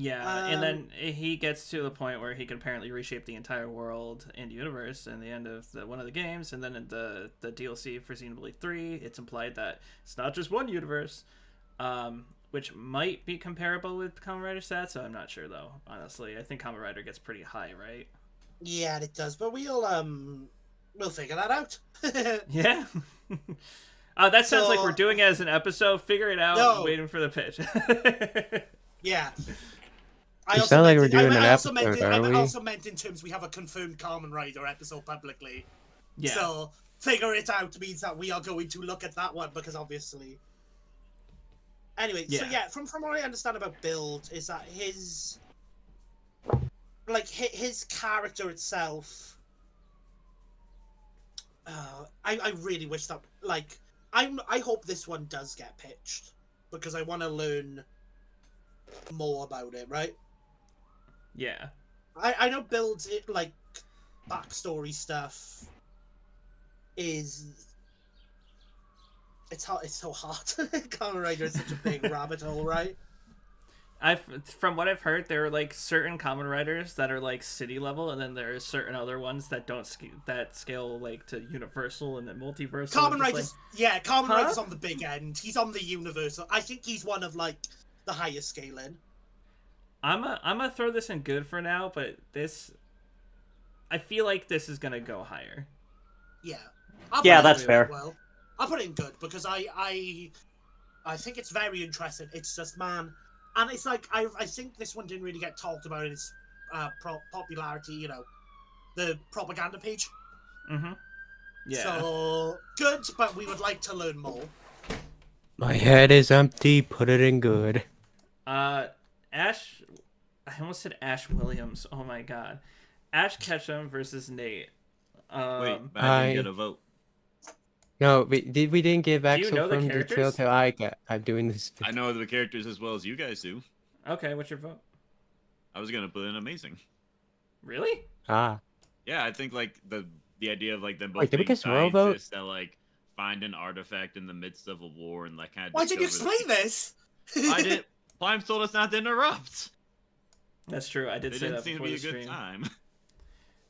Yeah, and then he gets to the point where he can apparently reshape the entire world and universe in the end of one of the games, and then in the DLC for Xenoblade 3, it's implied that it's not just one universe, which might be comparable with Kamen Rider stats, so I'm not sure though, honestly. I think Kamen Rider gets pretty high, right? Yeah, it does, but we'll figure that out. Yeah. That sounds like we're doing it as an episode. Figure it out, waiting for the pitch. Yeah. It sounds like we're doing an episode, are we? I also meant in terms we have a confirmed Kamen Rider episode publicly. Yeah. So, figure it out means that we are going to look at that one, because obviously... Anyway, so yeah, from what I understand about Build, is that his character itself... I really wish that... Like, I hope this one does get pitched, because I want to learn more about it, right? Yeah. I know Build's like backstory stuff is it's so hard. Kamen Rider is such a big rabbit hole, right? From what I've heard, there are like certain Kamen Riders that are like city level, and then there are certain other ones that don't scale like to universal and then multiversal. Kamen Rider's Kamen Rider's on the big end. He's on the universal. I think he's one of like the highest scaling. I'm gonna throw this in good for now, but I feel like this is gonna go higher. Yeah. Yeah, that's fair. Well, I'll put it in good because I think it's very interesting. It's just, man, and it's like I think this one didn't really get talked about in its popularity. You know, the propaganda page. Mm-hmm. Yeah. So good, but we would like to learn more. My head is empty. Put it in good. Ash, I almost said Ash Williams. Oh my god, Ash Ketchum versus Nate. Wait, but I didn't get a vote. No, we didn't give you Axel know the from characters? detail till I'm doing this. I know the characters as well as you guys do. Okay, what's your vote? I was gonna put in Amazing. Really? Ah. Yeah, I think like the idea of like them both Wait, did we being get Subaru vote? scientists that like find an artifact in the midst of a war and like kind of. Why did you explain this? I did. Prime told us not to interrupt. That's true. I did say that before the It didn't seem to be a good stream. time.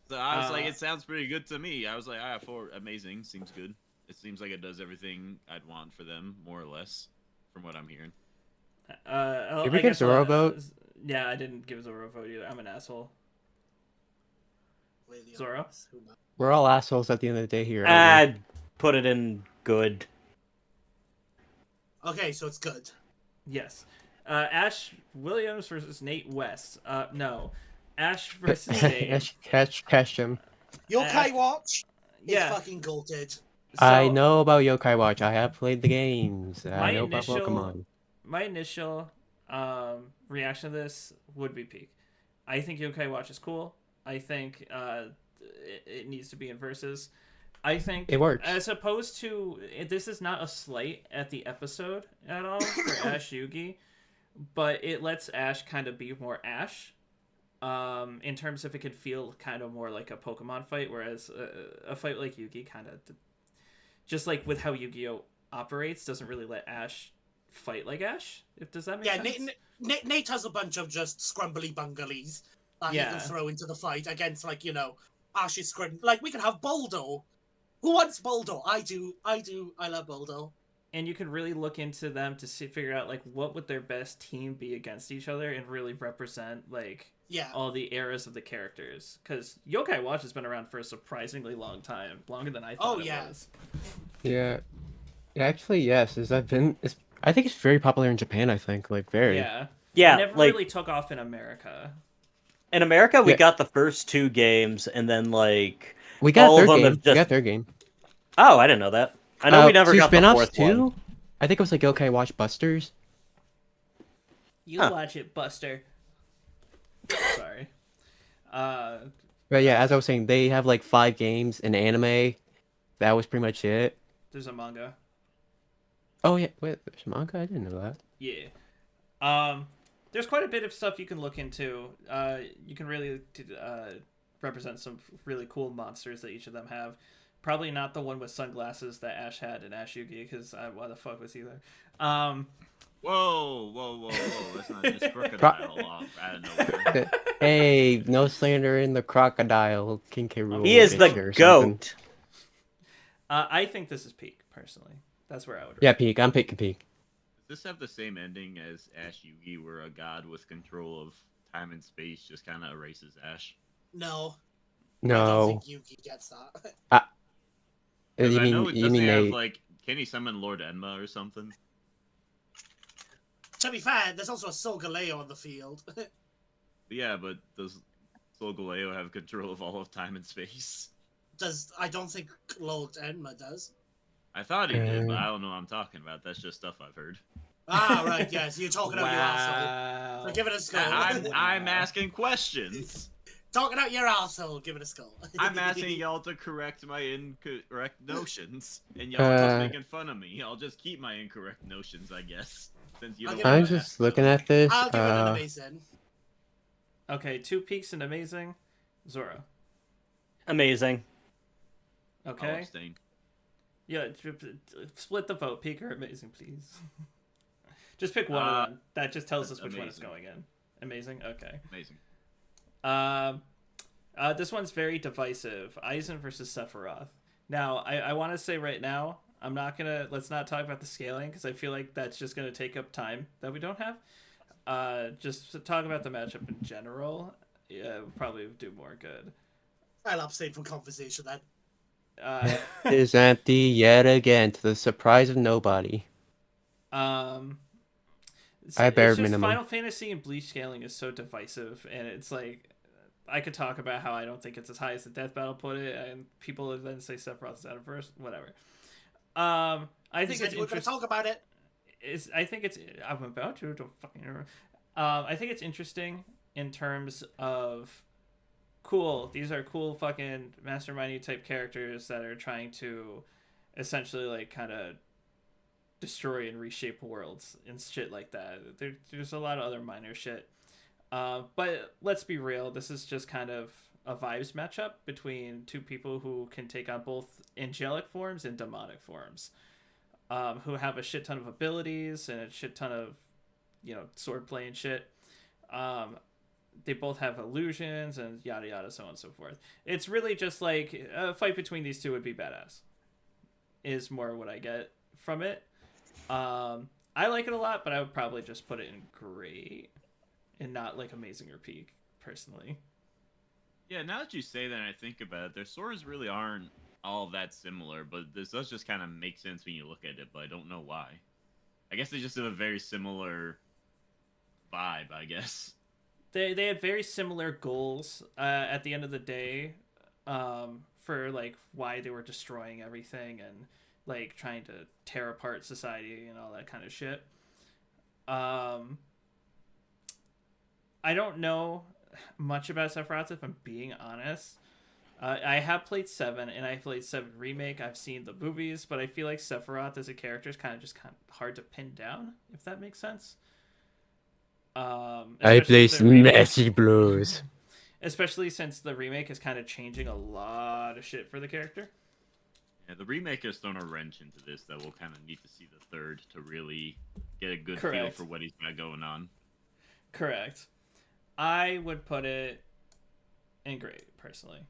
So I was like, it sounds pretty good to me. I was like, for Amazing seems good. It seems like it does everything I'd want for them, more or less, from what I'm hearing. Did we get Zoro vote? Yeah, I didn't give Zoro a vote either. I'm an asshole. Zoro? We're all assholes at the end of the day here. I'd put it in good. Okay, so it's good. Yes. Ash Williams versus Nate West. No. Ash versus Nate. Catch him. Yokai Watch is Yeah. fucking goated. So, I know about Yokai Watch. I have played the games. I know about Pokemon. My initial reaction to this would be peak. I think Yokai Watch is cool. I think it needs to be in verses. I think it works. As opposed to, this is not a slight at the episode at all for Ash Yugi, but it lets Ash kind of be more Ash. In terms of it could feel kind of more like a Pokemon fight, whereas a fight like Yugi kind of, just like with how Yu-Gi-Oh operates, doesn't really let Ash fight like Ash. Does that make sense? Nate has a bunch of just scrumbly bungalies that he can throw into the fight against, like, you know, Ash's scrum. Like, we could have Boldo. Who wants Boldo? I do. I love Boldo. And you can really look into them to figure out, like, what would their best team be against each other and really represent, like, all the eras of the characters. Because Yokai Watch has been around for a surprisingly long time. Longer than I thought it was. Yeah. Actually, yes. I think it's very popular in Japan, I think. Like, very. Yeah. Yeah, it never like, really took off in America. In America, we got the first 2 games, and then, like... We got all their of them game. have just... We got their game. Oh, I didn't know that. I know we never got the spin-offs 4th too? one. I think it was like Yokai Watch Busters. You watch it, Buster. Sorry. But yeah, as I was saying, they have like 5 games in anime. That was pretty much it. There's a manga. Oh yeah, wait, there's a manga? I didn't know that. Yeah. there's quite a bit of stuff you can look into. You can really represent some really cool monsters that each of them have. Probably not the one with sunglasses that Ash had in Ash Yugi, because why the fuck was he there? Whoa! That's not just crocodile off out of nowhere. Hey, no slander in the crocodile. King K. Rool He is gets the you or something. goat. I think this is peak, personally. That's where I would. Yeah, Peak. I'm picking Peak. Does this have the same ending as Ash Yugi, where a god with control of time and space just kind of erases Ash? No. I No. don't think Yugi gets that. Because You I know mean, it you doesn't mean have, they... like, can he summon Lord Enma or something? To be fair, there's also a Solgaleo on the field. Yeah, but does Solgaleo have control of all of time and space? I don't think Lord Enma does. I thought he did, but I don't know what I'm talking about. That's just stuff I've heard. Ah, right, yes, you're talking out your asshole. Wow. So give it a skull. I'm asking questions. Talking out your asshole, give it a skull. I'm asking y'all to correct my incorrect notions, and y'all are just making fun of me. I'll just keep my incorrect notions, I guess. Since you don't I'm wanna just ask looking them. at this. I'll give it an amazing. Okay, 2 peaks and amazing. Zoro. Amazing. I'll Okay. abstain. Yeah, split the vote. Peak or amazing, please. Just pick one of them. That just tells us which one is amazing. going in. Amazing? Okay. Amazing. This one's very divisive. Aizen versus Sephiroth. Now, I want to say right now, let's not talk about the scaling, because I feel like that's just going to take up time that we don't have. Just to talk about the matchup in general, would probably do more good. I'll abstain from conversation then. Is empty yet again, to the surprise of nobody. I bare it's just minimum. Final Fantasy and Bleach scaling is so divisive, and it's like, I could talk about how I don't think it's as high as the Death Battle put it, and people would then say Sephiroth is out of first, whatever. I think it's we're going to talk about it. I'm about to don't fucking. I think it's interesting in terms of cool. These are cool fucking mastermindy type characters that are trying to essentially like kind of destroy and reshape worlds and shit like that. There's a lot of other minor shit. But let's be real, this is just kind of a vibes matchup between 2 people who can take on both angelic forms and demonic forms, who have a shit ton of abilities and a shit ton of, swordplay and shit. They both have illusions and yada yada, so on and so forth. It's really just like a fight between these 2 would be badass, is more what I get from it. I like it a lot, but I would probably just put it in great and not like amazing or peak, personally. Yeah, now that you say that and I think about it, their swords really aren't all that similar, but this does just kind of make sense when you look at it, but I don't know why. I guess they just have a very similar vibe, I guess. They had very similar goals at the end of the day, for like why they were destroying everything and like trying to tear apart society and all that kind of shit. I don't know much about Sephiroth, if I'm being honest. I have played 7 and I played 7 Remake. I've seen the movies, but I feel like Sephiroth as a character is kind of hard to pin down, if that makes sense. I play some messy blues. Especially since the remake is kind of changing a lot of shit for the character. Yeah, the remake has thrown a wrench into this that we'll kind of need to see the 3rd to really get a good feel Correct. for what he's got going on. Correct. I would put it in great, personally.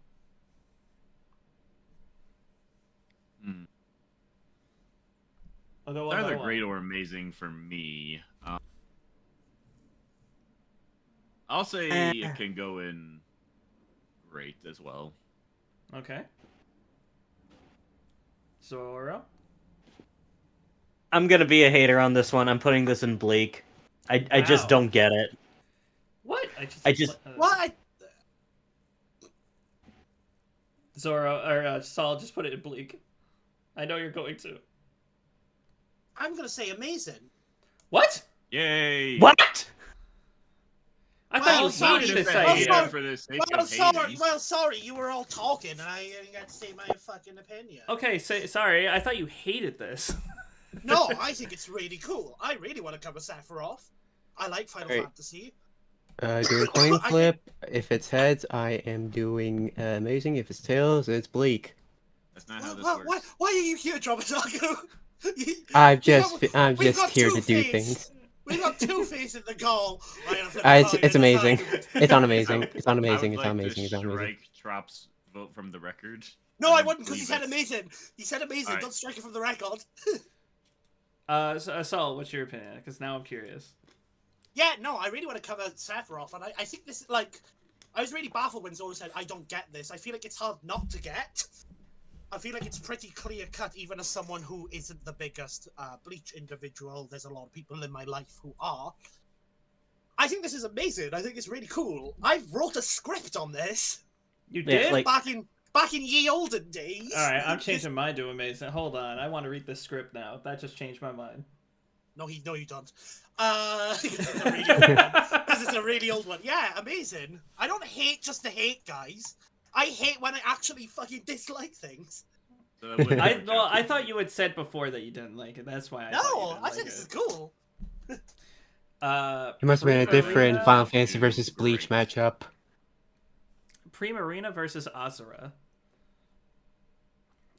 I'll go one by Either one. great or amazing for me. I'll say it can go in great as well. Okay. Zoro? I'm gonna be a hater on this one. I'm putting this in Blake. I just Wow. don't get it. What? What? Zoro, or Saul, just put it in bleak. I know you're going to. I'm going to say amazing. What? Yay! What? I Well, thought you sorry, hated this well, idea. sorry. For the sake Well, of sorry. Hades. Well, sorry. You were all talking, and I didn't get to say my fucking opinion. Okay, sorry. I thought you hated this. No, I think it's really cool. I really want to cover Sephiroth. I like Final Great. Fantasy. Doing coin flip. If it's heads, I am doing amazing. If it's tails, it's bleak. That's not how this Why, works. why are you here, Dromatargo? I'm just We've just got here to do Two-Face. things. We've got Two-Face in the goal. It's amazing. It's on amazing. It's on I amazing. would It's like on to amazing. It's on amazing. strike Trop's vote from the record. No, I don't wouldn't, because he believe said it. amazing. He said amazing. Alright. Don't strike it from the record. Saul, what's your opinion? Because now I'm curious. Yeah, no, I really want to cover Sephiroth, and I think this is like, I was really baffled when Zoro said, I don't get this. I feel like it's hard not to get. I feel like it's pretty clear cut, even as someone who isn't the biggest Bleach individual. There's a lot of people in my life who are. I think this is amazing. I think it's really cool. I wrote a script on this. You Yeah, did? like- back in ye olden days. All right, I'm changing mine to amazing. Hold on, I want to read this script now. That just changed my mind. No, you don't. This is a really old one. This is a really old one. Yeah, amazing. I don't hate just to hate, guys. I hate when I actually fucking dislike things. So that wouldn't work out I too thought you had said before that you didn't like it. That's why I thought you No, didn't I like think this is it. cool. It must have been a different Primarina- Final Fantasy versus Bleach matchup. Primarina versus Azura.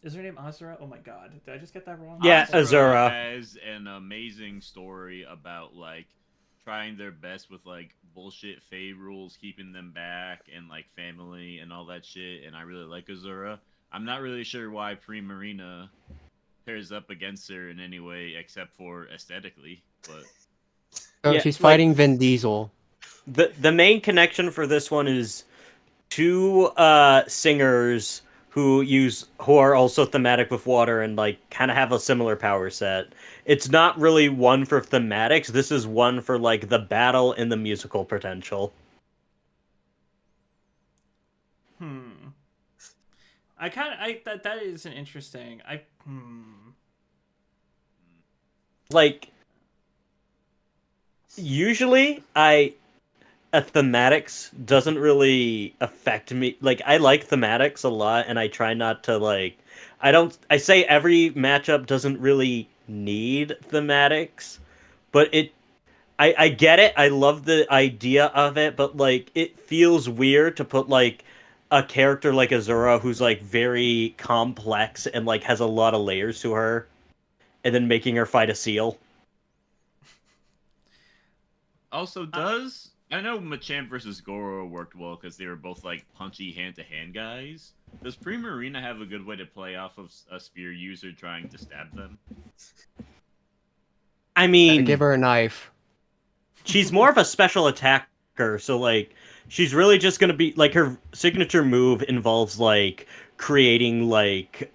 Is her name Azura? Oh my god, did I just get that wrong? Yeah, Azura Azura. has an amazing story about like trying their best with like bullshit Fey rules, keeping them back, and like family and all that shit. And I really like Azura. I'm not really sure why Primarina pairs up against her in any way except for aesthetically, but So Yeah, she's like- fighting Vin Diesel. The main connection for this one is two singers who are also thematic with water and like kind of have a similar power set. It's not really one for thematics. This is one for like the battle and the musical potential. That is an interesting. Like usually thematics doesn't really affect me. Like I like thematics a lot and I try not to like I say every matchup doesn't really need thematics, but I get it. I love the idea of it, but like it feels weird to put like a character like Azura who's like very complex and like has a lot of layers to her and then making her fight a seal. also I know Machamp versus Goro worked well because they were both like punchy hand-to-hand guys. Does Primarina have a good way to play off of a spear user trying to stab them? I mean, Give her a knife. she's more of a special attacker, so like she's really just gonna be like her signature move involves like creating like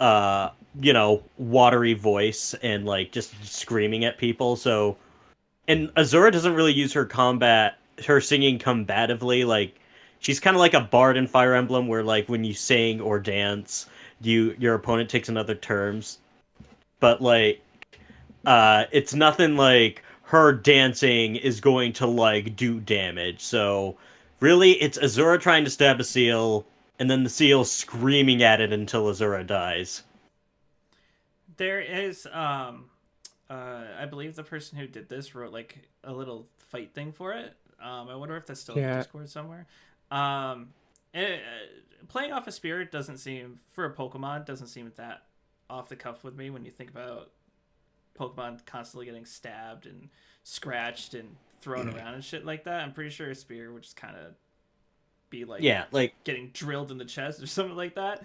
watery voice and like just screaming at people. So and Azura doesn't really use her singing combatively. Like she's kind of like a bard in Fire Emblem where like when you sing or dance your opponent takes another turns, but like it's nothing like her dancing is going to like do damage. So really it's Azura trying to stab a seal and then the seal screaming at it until Azura dies. There is I believe the person who did this wrote like a little fight thing for it. I wonder if that's still in Discord somewhere. Playing off a spirit doesn't seem, for a Pokemon, doesn't seem that off the cuff with me when you think about Pokemon constantly getting stabbed and scratched and thrown around and shit like that. I'm pretty sure a spear would just kind of be like getting drilled in the chest or something like that.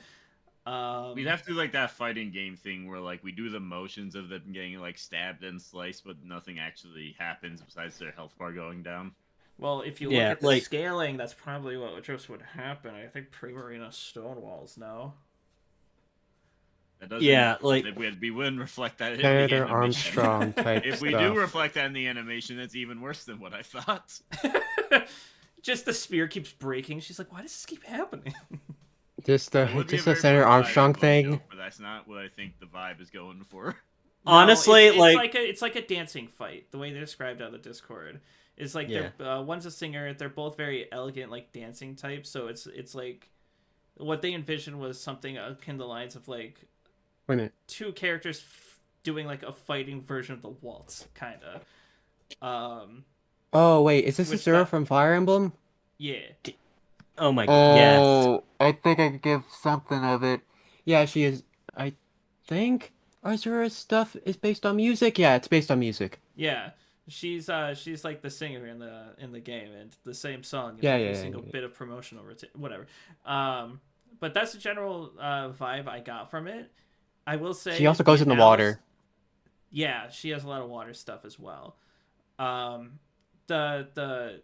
We'd have to do like that fighting game thing where like we do the motions of them getting like stabbed and sliced, but nothing actually happens besides their health bar going down. Well, if you look at the scaling, that's probably what just would happen. I think Primarina Stonewalls, no? That doesn't, we wouldn't reflect that in the Senator animation. Armstrong type If we do reflect that in the animation, that's even worse than what I thought. Just the spear keeps breaking. She's like, why does this keep happening? Just It would be a very Senator fun Armstrong vibe thing. joke, but that's not what I think the vibe is going for. Honestly, it's like a dancing fight. The way they're described on the Discord is like one's a singer. They're both very elegant, like dancing types. So it's like what they envisioned was something akin to the lines of like Wait a minute. two characters doing like a fighting version of the waltz, kind of. Oh wait, is this Which Subaru that- from Fire Emblem? Yeah. Oh my yes. Oh, I think I could give something of it. Yeah, she is. I think Azura's stuff is based on music. Yeah, it's based on music. Yeah. She's like the singer in the game, and the same song in Yeah, every yeah, single yeah. bit of promotional whatever. But that's the general vibe I got from it. I will say She also goes in the water. Yeah, she has a lot of water stuff as well. The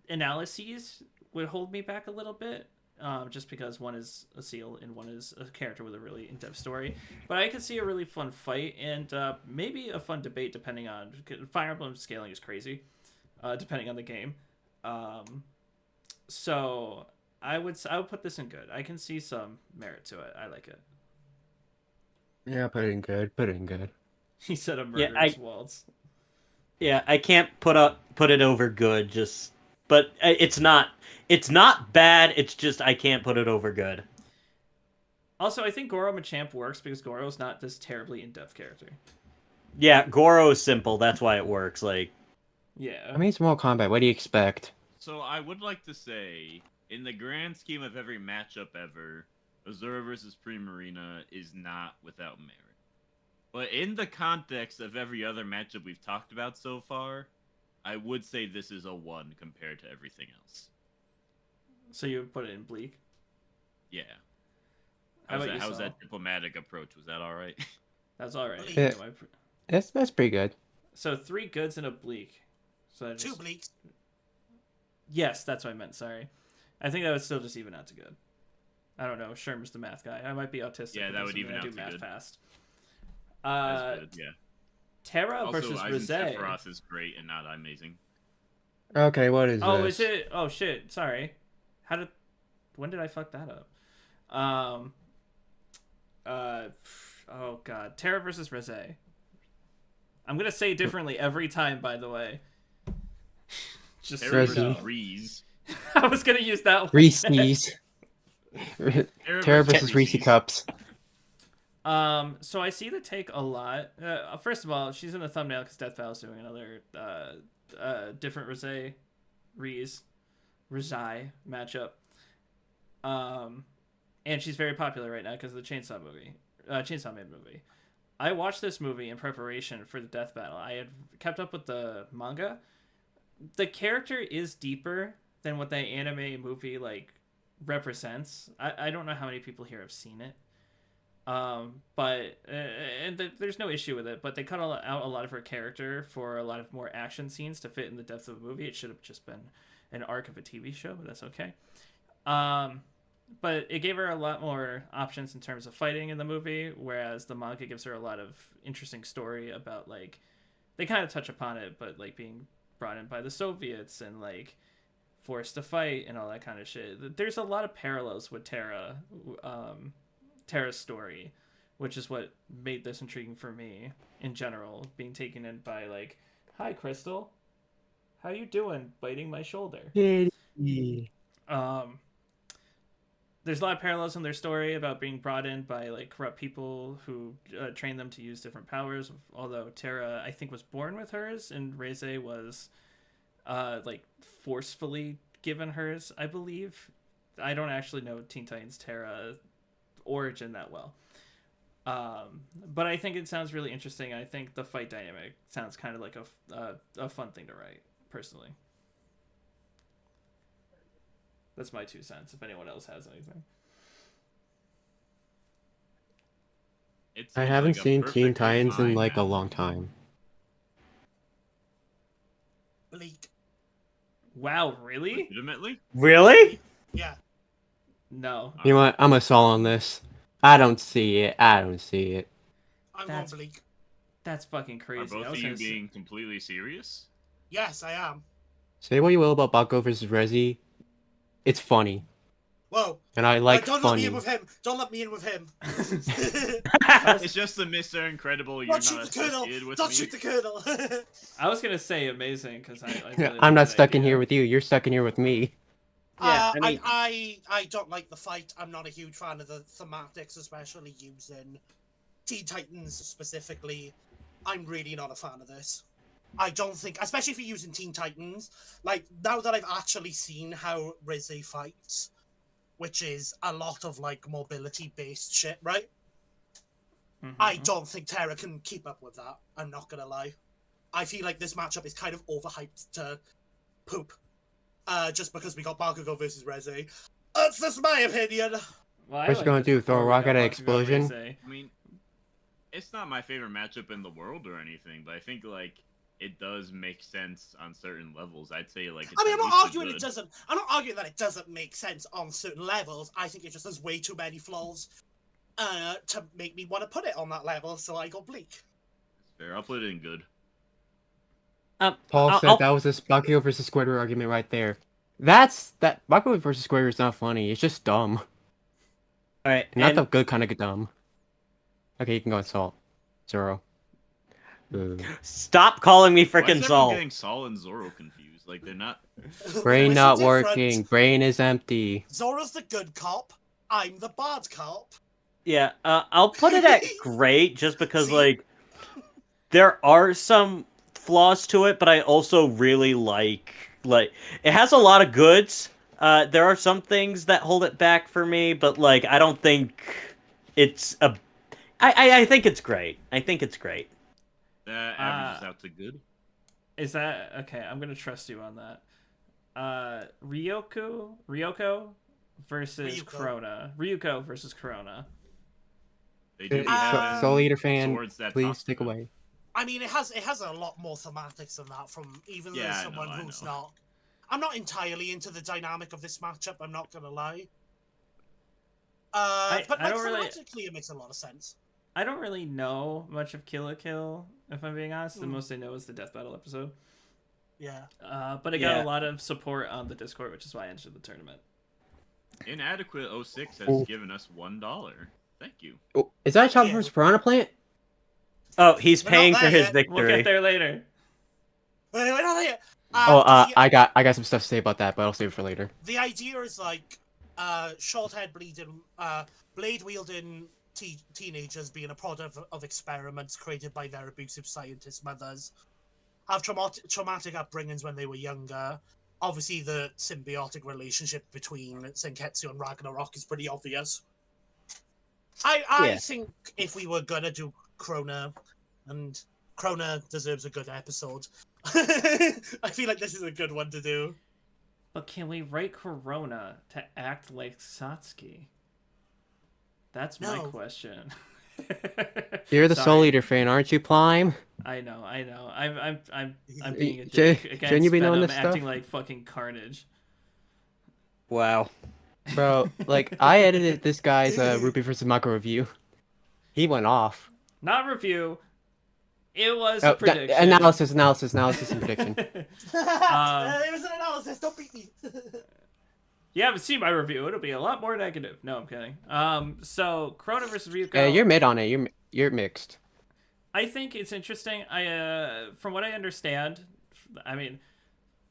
analyses would hold me back a little bit, just because one is a seal and one is a character with a really in-depth story. But I could see a really fun fight and maybe a fun debate depending on Fire Emblem scaling is crazy, depending on the game. So I would put this in good. I can see some merit to it. I like it. Yeah, put it in good. Put it in good. He said a Yeah, murderous waltz. Yeah, I can't put it over good. But it's not bad. It's just I can't put it over good. Also, I think Goro Machamp works because Goro's not this terribly in-depth character. Yeah, Goro is simple. That's why it works. Like, Yeah. I mean, it's Mortal Kombat. What do you expect? So I would like to say, in the grand scheme of every matchup ever, Azura versus Primarina is not without merit. But in the context of every other matchup we've talked about so far, I would say this is a 1 compared to everything else. So you would put it in bleak? Yeah. How about you, How's Saul? that diplomatic approach? Was that all right? That's all right. Yeah. That's pretty good. So 3 goods and a bleak. So I 2 bleaks. Yes, that's what I meant. Sorry. I think that would still just even out to good. I don't know. Sherm's the math guy. I might be autistic. Yeah, but that would doesn't mean even I out do to math good. fast. That's good, yeah. Terra Also, versus Aizen Rose. Sephiroth is great and not amazing. Okay, what is Oh, this? is it? Oh shit! Sorry. When did I fuck that up? Oh god. Terra versus Rose. I'm gonna say it differently every time. By the way. Just so Terra you know. versus Reese. I was gonna use that one. Reese's. Terra versus Reese Reese's. Cups. So I see the take a lot. First of all, she's in the thumbnail because Death Val's doing another different Rizai matchup. And she's very popular right now because of the Chainsaw Man movie. I watched this movie in preparation for the death battle. I had kept up with the manga. The character is deeper than what the anime movie represents. I don't know how many people here have seen it. But there's no issue with it, but they cut out a lot of her character for a lot of more action scenes to fit in the depth of a movie. It should have just been an arc of a TV show, but that's okay. But it gave her a lot more options in terms of fighting in the movie, whereas the manga gives her a lot of interesting story about they kind of touch upon it, but being brought in by the Soviets and forced to fight and all that kind of shit. There's a lot of parallels with Terra's story, which is what made this intriguing for me in general, being taken in by hi Crystal, how you doing, biting my shoulder. There's a lot of parallels in their story about being brought in by corrupt people who train them to use different powers, although Terra I think was born with hers and Reze was forcefully given hers, I believe. I don't actually know Teen Titans Terra origin that well, but I think it sounds really interesting. I think the fight dynamic sounds kind of like a fun thing to write, personally. That's my 2 cents. If anyone else has anything. I haven't seen Teen Titans in a long time. Bleak. Wow, really? Legitimately? really? Yeah. No. You know what? I'm a Saul on this. I don't see it. I'm That's- on bleak. That's fucking Are crazy. both I was of you gonna say- being completely serious? Yes, I am. Say what you will about Bakugo versus Rezi. It's funny. Whoa. And I like don't let funny. me in with him. Don't let me in with him. It's just the Mr. Incredible. You're Don't shoot not the colonel. associated with Don't me. shoot the colonel. I was gonna say amazing because I really I'm like not that stuck in idea. here with you. You're stuck in here with me. Yeah, I mean- I don't like the fight. I'm not a huge fan of the thematics, especially using Teen Titans specifically. I'm really not a fan of this. I don't think, especially if you're using Teen Titans, like, now that I've actually seen how Rizzy fights, which is a lot of, like, mobility-based shit, right? I don't think Terra can keep up with that. I'm not gonna lie. I feel like this matchup is kind of overhyped to poop. Just because we got Bakugo versus Rizzy. That's just my opinion. Well, What you gonna do, throw a rock at an explosion? I mean, it's not my favorite matchup in the world or anything, but I think, like, it does make sense on certain levels. I'd say, like, it's I mean, at I'm least not a arguing good- it doesn't. I'm not arguing that it doesn't make sense on certain levels. I think it just has way too many flaws to make me want to put it on that level, so I go bleak. Fair, I'll put it in good. Paul said that was this Bakugo versus Squidward argument right there. That Bakugo versus Squidward is not funny. It's just dumb. All right, Not the good kind of dumb. Okay, you can go with Salt. Zoro. Stop calling me Why frickin' is everyone Saul. getting Saul and Zoro confused? Like, they're not... Brain What's not the difference? working. Brain is empty. Zoro's the good cop. I'm the bad cop. Yeah, I'll put it at great just because, See? like, there are some flaws to it, but I also really like, it has a lot of goods. There are some things that hold it back for me, but, like, I don't think it's a... I think it's great. I think it's great. That averages out to good. Is that okay? I'm gonna trust you on that. Ryoko versus Ryuko. Corona. Ryuko versus Corona. They do have Soul Eater fan, swords that please talk take to them. away. I mean, it has a lot more thematics than that from even Yeah, I though someone know, I who's know. not. I'm not entirely into the dynamic of this matchup. I'm not gonna lie. But I like, don't really- thematically, it makes a lot of sense. I don't really know much of Kill la Kill, if I'm being honest. The most I know is the Death Battle episode. Yeah. But I got Yeah. a lot of support on the Discord, which is why I entered the tournament. Inadequate 06 has Oh. given us $1. Thank you. Oh, is that a Chopper Yeah. versus Piranha Plant? Oh, he's We're not paying for there his yet. victory. We'll get there later. Wait, not there. I got some stuff to say about that, but I'll save it for later. The idea is like, short-haired bleeding, blade-wielding teenagers being a product of experiments created by their abusive scientist mothers, have traumatic upbringings when they were younger. Obviously, the symbiotic relationship between Senketsu and Ragnarok is pretty obvious. I Yeah. think if we were gonna do Krona, and Krona deserves a good episode, I feel like this is a good one to do. But can we write Corona to act like Satsuki? That's my No. question. You're the Sorry. Soul Eater fan, aren't you, Prime? I know. I'm being a Jay- dick against shouldn't you be knowing Venom this acting stuff? like fucking Carnage. Wow. Bro, like, I edited this guy's Ruby vs. Mako review. He went off. Not review. It was Oh, a prediction. analysis, and prediction. It was an analysis. Don't beat me. You haven't seen my review. It'll be a lot more negative. No, I'm kidding. So Corona versus Ryuko. You're mid on it. You're mixed. I think it's interesting. From what I understand, I mean,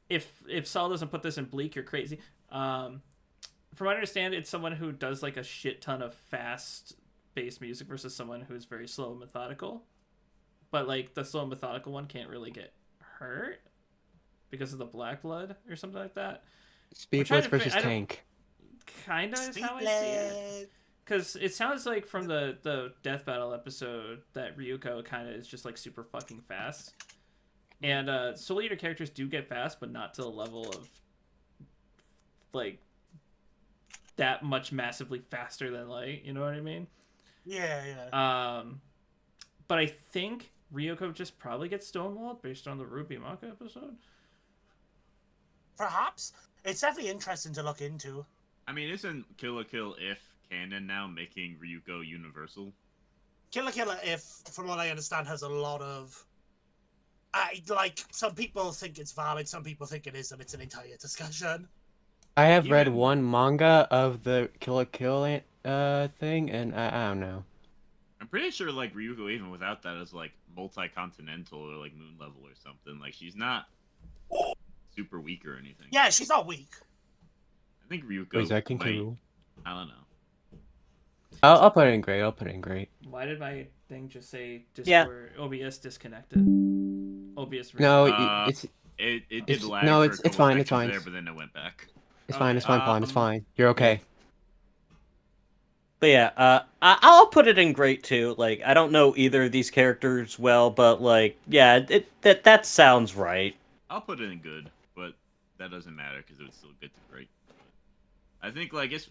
if Saul doesn't put this in Bleak, you're crazy. From what I understand, it's someone who does like a shit ton of fast bass music versus someone who's very slow and methodical. But like the slow and methodical one can't really get hurt because of the black blood or something like that. Speedless versus Tank. Kinda is how I see it. Because it sounds like from the Death Battle episode that Ryuko kind of is just like super fucking fast. And Soul Eater characters do get fast, but not to the level of like that much massively faster than Light. You know what I mean? Yeah. But I think Ryuko just probably gets stonewalled based on the Ruby Maka episode. Perhaps. It's definitely interesting to look into. I mean, isn't Kill la Kill if canon now making Ryuko universal? Kill la Kill, if from what I understand, has a lot of. Like some people think it's valid, some people think it isn't. It's an entire discussion. I have read Even- one manga of the Kill la Kill thing, and I don't know. I'm pretty sure, like, Ryuko, even without that, is, like, multi-continental or, like, moon level or something. Like, she's not super weak or anything. Yeah, she's not weak. I think Ryuko Wait, that can might... kill. I don't know. I'll put it in great. Why did my thing just say Yeah. Discord OBS disconnected? OBS. No, It did it's- lag. no, for a it's couple fine, it's sections fine. There, but then it went back. it's fine. It's fine, Palm. It's Um, fine. You're okay. But yeah, I'll put it in great too. Like, I don't know either of these characters well, but like, yeah, that sounds right. I'll put it in good, but that doesn't matter because it would still get to great. But I think like it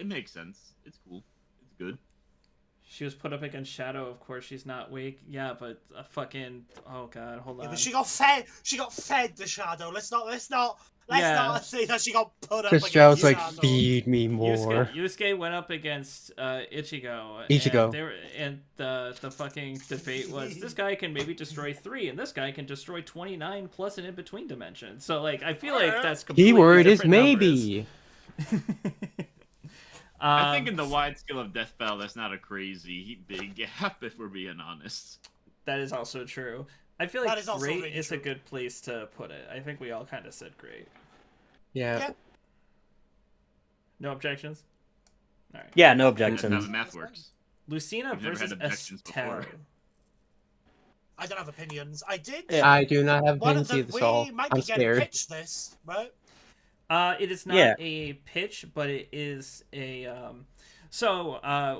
makes sense. It's cool. It's good. She was put up against Shadow. Of course, she's not weak. Yeah, but a fucking oh god, hold on. Yeah, but she got fed. She got fed the Shadow. Let's not Yeah. not say that she got put up Because against Shadow's like, Shadow. feed me more. Yusuke went up against Ichigo. Ichigo. And the fucking debate was this guy can maybe destroy 3, and this guy can destroy 29 plus an in between dimension. So like, I feel like that's completely Keyword is different numbers. maybe. I think in the wide scale of Death Battle, that's not a crazy big gap if we're being honest. That is also true. I feel That like is also great really is a true. good place to put it. I think we all kind of said great. Yeah. Yeah. No objections? All right. Yeah, no That's how objections. the math works. Lucina We've never versus had objections Estelle. before. I don't have opinions. I did. I do not have One opinions of the either, Saul. we might I'm be getting scared. pitched this, right? It is not Yeah. a pitch, but it is a.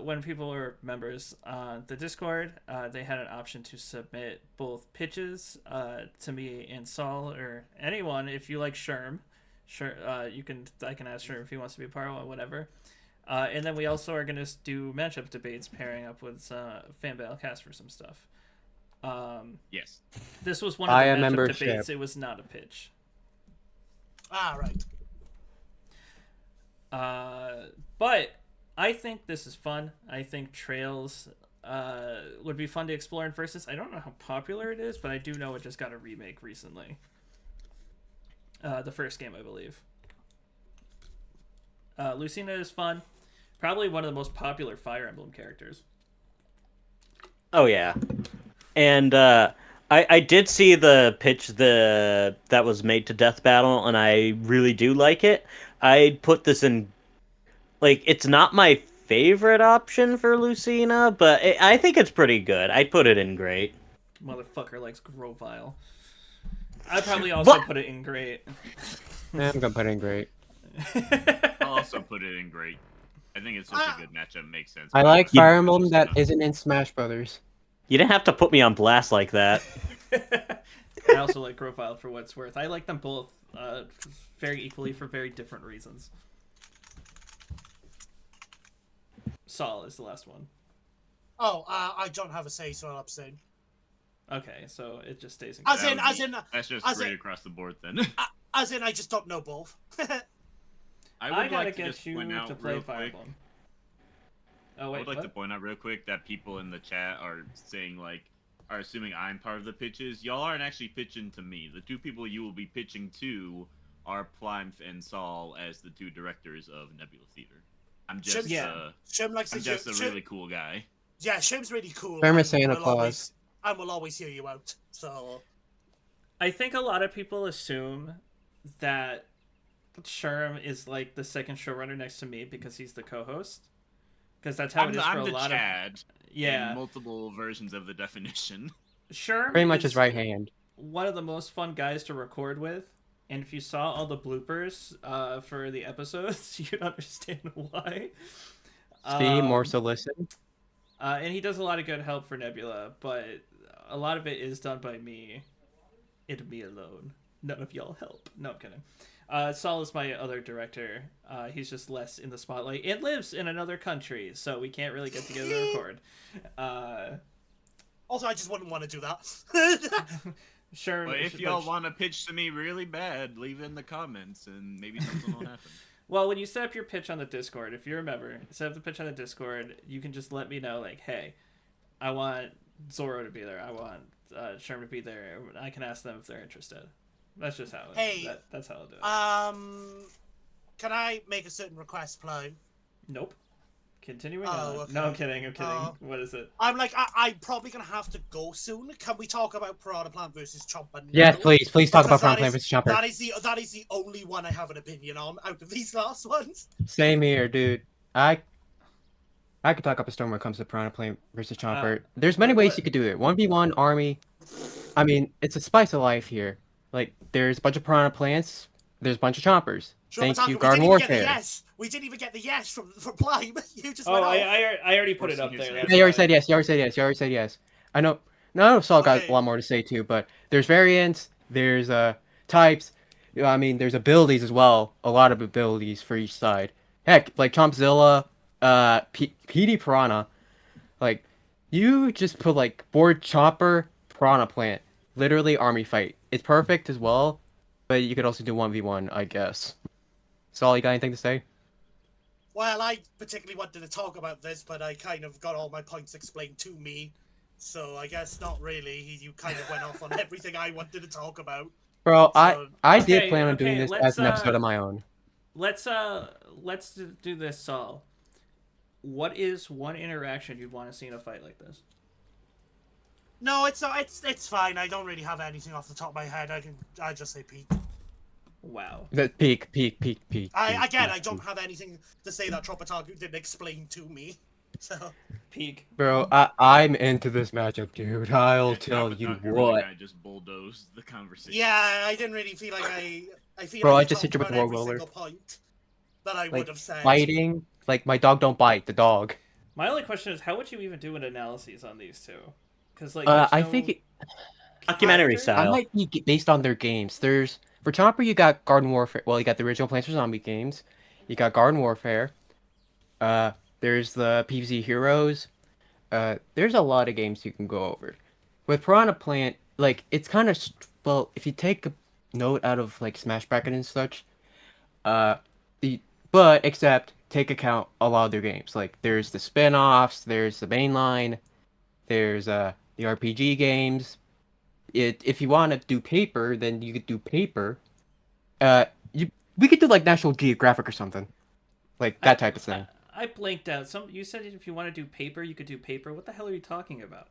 When people were members on the Discord, they had an option to submit both pitches to me and Saul or anyone. If you like Sherm, sure, I can ask Sherm if he wants to be a part of it, whatever. And then we also are gonna do matchup debates, pairing up with Fan Battle Cast for some stuff. Yes. This was one of the Via matchup membership. debates. It was not a pitch. Right. But I think this is fun. I think Trails would be fun to explore in Versus. I don't know how popular it is, but I do know it just got a remake recently. The first game, I believe. Lucina is fun. Probably one of the most popular Fire Emblem characters. Oh yeah, and I did see the pitch that was made to Death Battle, and I really do like it. I'd put this in, like, it's not my favorite option for Lucina, but I think it's pretty good. I'd put it in great. Motherfucker likes Grovile. I'd probably also What? put it in great. I'm gonna put in great. I'll also put it in great. I think it's just a good matchup. Makes sense. I like Yeah. Fire Emblem that isn't in Smash Brothers. You didn't have to put me on blast like that. I also like Grovile for what it's worth. I like them both very equally for very different reasons. Saul is the last one. Oh, I don't have a say, so I'll abstain. Okay, so it just stays in. As great. in, That's just as great in- across the board then. I just don't know both. I I would gotta like to get just you point out to play real Fire quick. Emblem. Oh I wait, would like what? to point out real quick that people in the chat are saying are assuming I'm part of the pitches. Y'all aren't actually pitching to me. The two people you will be pitching to are Plymph and Saul as the two directors of Nebula Theater. I'm just Yeah. Shem likes I'm to just a Shem- really cool guy. Yeah, Shem's really cool. Famous and Santa will Claus. always- And will always hear you out. So I think a lot of people assume that Sherm is like the second showrunner next to me because he's the co-host. Because that's how it is for I'm a the lot Chad of yeah. in multiple versions of the definition. Sherm Pretty much is his right hand. one of the most fun guys to record with. And if you saw all the bloopers for the episodes, you'd understand why. See, more so listen. And he does a lot of good help for Nebula, but a lot of it is done by me. And me alone. None of y'all help. No, I'm kidding. Saul is my other director. He's just less in the spotlight. It lives in another country, so we can't really get together to record. also, I just wouldn't want to do that. Sure. But if y'all want to pitch to me really bad, leave it in the comments and maybe something will happen. Well, when you set up your pitch on the Discord, if you're a member, set up the pitch on the Discord, you can just let me know, like, hey, I want Zoro to be there. I want Sherm to be there. I can ask them if they're interested. That's just how that's how I'll do it. Can I make a certain request, Plo? Nope. Continuing Oh, on. okay. No, I'm kidding. I'm kidding. Oh. What is it? I'm probably gonna have to go soon. Can we talk about Piranha Plant versus Chomper? Yes, now? please talk about Because Piranha Plant vs. Chomper. That is the only one I have an opinion on out of these last ones. Same here, dude. I could talk up a storm when it comes to Piranha Plant versus Chomper. There's many ways you could do it. 1v1 army. I mean, it's a spice of life here. Like, there's a bunch of piranha plants, there's a bunch of chompers. Thank you, Garden Warfare. Yes, we didn't even get the yes from Plime. You just Oh, went off. I already put it up Forcing there. his That's Yeah, you already why. said yes. You already said yes. You already said yes. I know. No, Saul got Okay. a lot more to say too, but there's variants. There's types. I mean, there's abilities as well. A lot of abilities for each side. Heck, like Chompzilla, PD Piranha. Like, you just put like board chopper Piranha Plant. Literally army fight. It's perfect as well, but you could also do 1v1, I guess. Saul, you got anything to say? Well, I particularly wanted to talk about this, but I kind of got all my points explained to me. So I guess not really. You kind of went off on everything I wanted to talk about. Bro, So, I Okay, did plan on okay, doing this let's, as an episode of my own. Let's do this, Saul. What is one interaction you'd want to see in a fight like this? no, it's fine. I don't really have anything off the top of my head. I just say peak. Wow. The peak. I don't have anything to say that Tropataku didn't explain to me. So Peak. Bro, I'm into this matchup, dude. I'll tell you Taku what. Really just bulldozed the conversation. yeah, I didn't really feel like I feel Bro, like I just hit you with talked the about world every roller. single point that I Like, would have said. fighting, like, my dog don't bite, the dog. My only question is, how would you even do an analysis on these two? Because like, I there's think no Documentary character? style. I might be based on their games. For Chomper, you got Garden Warfare. Well, you got the original Plants vs. Zombie games. You got Garden Warfare. There's the PvZ Heroes. There's a lot of games you can go over. With Piranha Plant, like, it's kind of, well, if you take a note out of, like, Smash Bracket and such, but except take account a lot of their games. Like, there's the spin-offs, there's the mainline, there's the RPG games. If you want to do paper, then you could do paper. We could do like National Geographic or something, like that type of thing. I blanked out. You said if you want to do paper, you could do paper. What the hell are you talking about?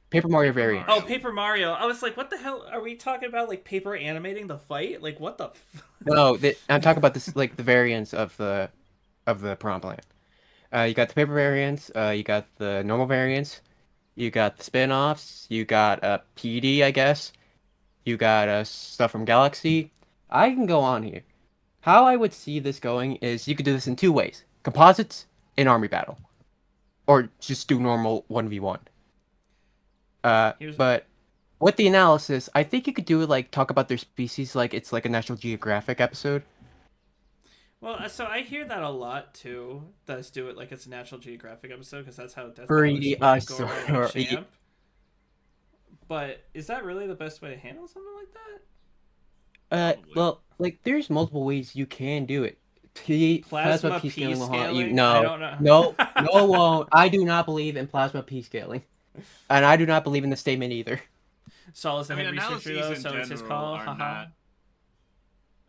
Paper Mario variant. Oh, Paper Mario. I was like, what the hell are we talking about? Like paper animating the fight? Like what the? No, I'm talking about this, like the variants of the Piranha Plant. You got the paper variants. You got the normal variants. You got the spin-offs. You got PD, I guess. You got stuff from Galaxy. I can go on here. How I would see this going is you could do this in two ways: composites and army battle, or just do normal 1v1. But with the analysis, I think you could do it like talk about their species like it's like a National Geographic episode. Well, so I hear that a lot too. Let's do it like it's a National Geographic episode because that's how Pretty Goro Champ. But is that really the best way to handle something like that? Probably. Well, like there's multiple ways you can do it. Plasma P scaling will haunt you. scaling? I don't No, know. no, won't. I do not believe in plasma P scaling, and I do not believe in the statement either. Saul is a head researcher though, analyses in so it's his general call. are Haha. not-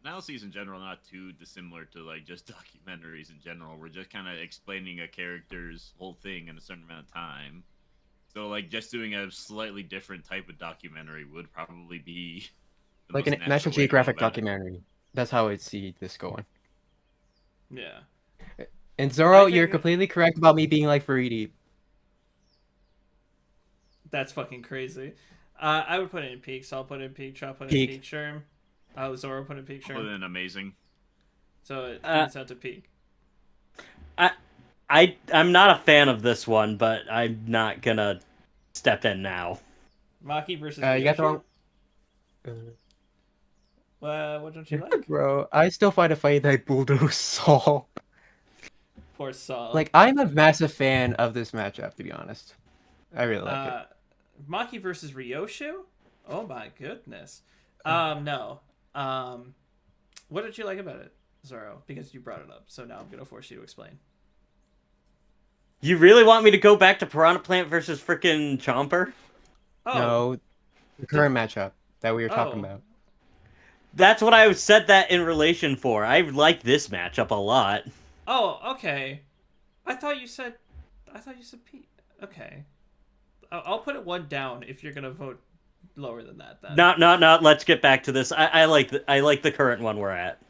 Analyses in general are not too dissimilar to like just documentaries in general. We're just kind of explaining a character's whole thing in a certain amount of time. So like just doing a slightly different type of documentary would probably be the Like most a natural National way to go Geographic about it. documentary. That's how I'd see this going. Yeah. And Zoro, I you're think- completely correct about me being like Faridi. That's fucking crazy. I would put it in peak. Saul put it in peak. Chop put it Peak. in peak. Sherm. Zoro put it in peak. Other Sherm. than amazing. So it turns out to peak. I'm not a fan of this one, but I'm not gonna step in now. Maki versus You got the Ryoshi? wrong. What don't you like? Bro, I still find a fight that bulldoze Saul. Poor Saul. Like, I'm a massive fan of this matchup, to be honest. I really like it. Maki versus Ryoshu? Oh my goodness. No. What did you like about it, Zoro? Because you brought it up, so now I'm gonna force you to explain. You really want me to go back to Piranha Plant versus frickin' Chomper? Oh, No, the current matchup that we were talking Oh. about. That's what I said that in relation for. I like this matchup a lot. oh, okay. I thought you said Pete. Okay. I'll put it one down if you're gonna vote lower than that. Then. Not. Let's get back to this. I like the current one we're at.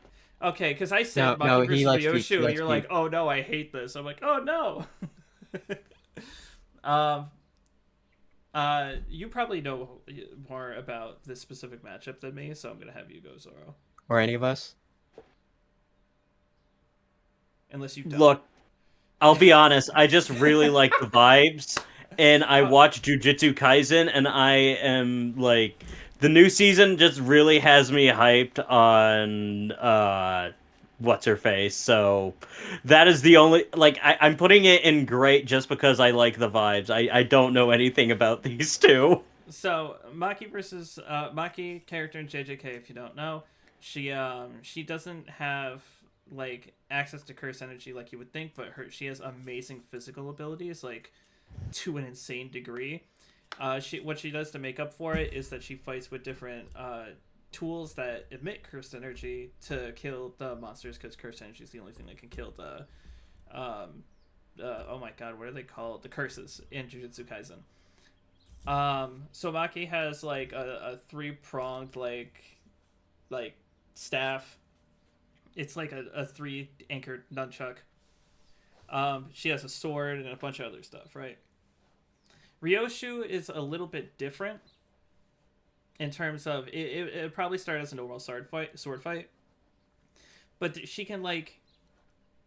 Okay, because I said No, Maki he versus likes Pete, he Ryoshu, and likes you're Pete. like, oh no, I hate this. I'm like, oh no. You probably know more about this specific matchup than me, so I'm gonna have you go, Zoro. Or any of us. Unless you don't. Look, I'll be honest. I just really like the vibes, and I watch Jujutsu Kaisen, and I am like, the new season just really has me hyped on what's her face. So that is the only I'm putting it in great just because I like the vibes. I don't know anything about these two. So Maki versus Maki character in JJK, if you don't know, she doesn't have like access to curse energy like you would think, but she has amazing physical abilities, like to an insane degree. What she does to make up for it is that she fights with different tools that emit cursed energy to kill the monsters, because cursed energy is the only thing that can kill the oh my god, what are they called? The curses in Jujutsu Kaisen. So Maki has like a 3-pronged like staff. It's like a 3-anchored nunchuck. She has a sword and a bunch of other stuff, right? Ryoshu is a little bit different in terms of it probably started as a normal sword fight, but she can like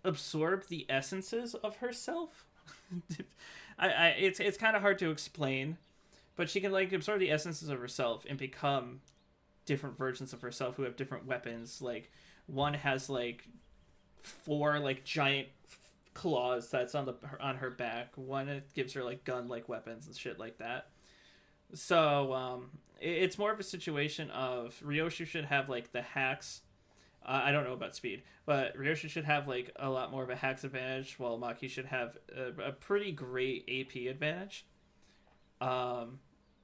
absorb the essences of herself. It's kind of hard to explain, but she can like absorb the essences of herself and become different versions of herself who have different weapons. Like one has like 4 like giant claws that's on her back. One, it gives her like gun like weapons and shit like that. So it's more of a situation of Ryoshu should have like the hacks. I don't know about speed, but Ryoshu should have like a lot more of a hacks advantage, while Maki should have a pretty great AP advantage. And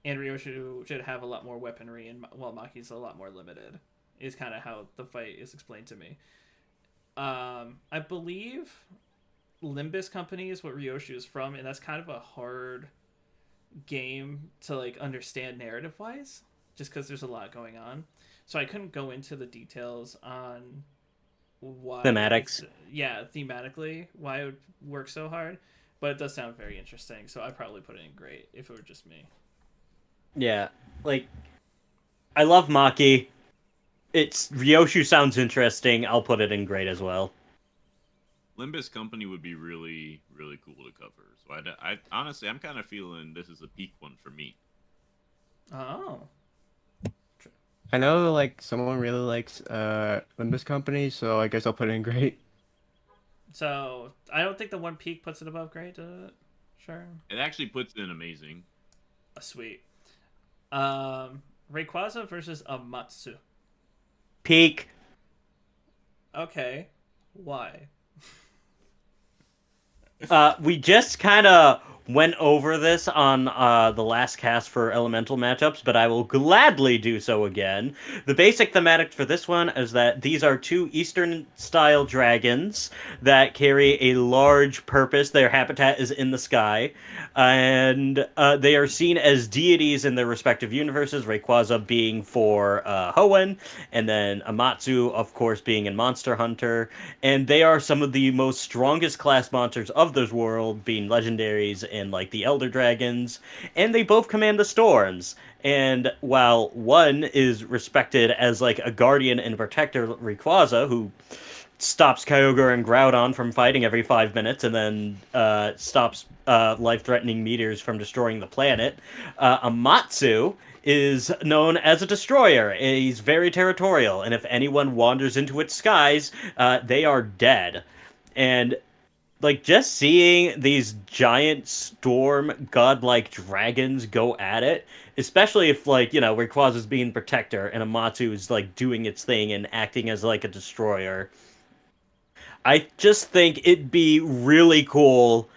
Ryoshu should have a lot more weaponry, and while Maki's a lot more limited. Is kind of how the fight is explained to me. I believe Limbus Company is what Ryoshu is from, and that's kind of a hard game to like understand narrative wise, just because there's a lot going on. So I couldn't go into the details on why thematically why it would work so hard, but it does sound very interesting. So I probably put it in great if it were just me. Yeah, like I love Maki. It's Ryoshu sounds interesting. I'll put it in great as well. Limbus Company would be really, really cool to cover. So I honestly, I'm kind of feeling this is a peak one for me. Oh. I know like someone really likes Limbus Company, so I guess I'll put it in great. So I don't think the One Peak puts it above great. Sure. It actually puts it in amazing. Sweet. Rayquaza versus Amatsu. Peak. Okay. Why? We just kind of went over this on the last cast for elemental matchups, but I will gladly do so again. The basic thematic for this one is that these are 2 Eastern-style dragons that carry a large purpose. Their habitat is in the sky, and they are seen as deities in their respective universes, Rayquaza being for Hoenn, and then Amatsu, of course, being in Monster Hunter, and they are some of the most strongest class monsters of this world, being legendaries and like the Elder Dragons, and they both command the storms. And while one is respected as like a guardian and protector, Rayquaza, who stops Kyogre and Groudon from fighting every 5 minutes, and then stops life-threatening meteors from destroying the planet, Amatsu is known as a destroyer. He's very territorial, and if anyone wanders into its skies, they are dead. And like, just seeing these giant storm godlike dragons go at it, especially if, like, you know, Rayquaza's being protector and Amatsu is, like, doing its thing and acting as, like, a destroyer. I just think it'd be really cool,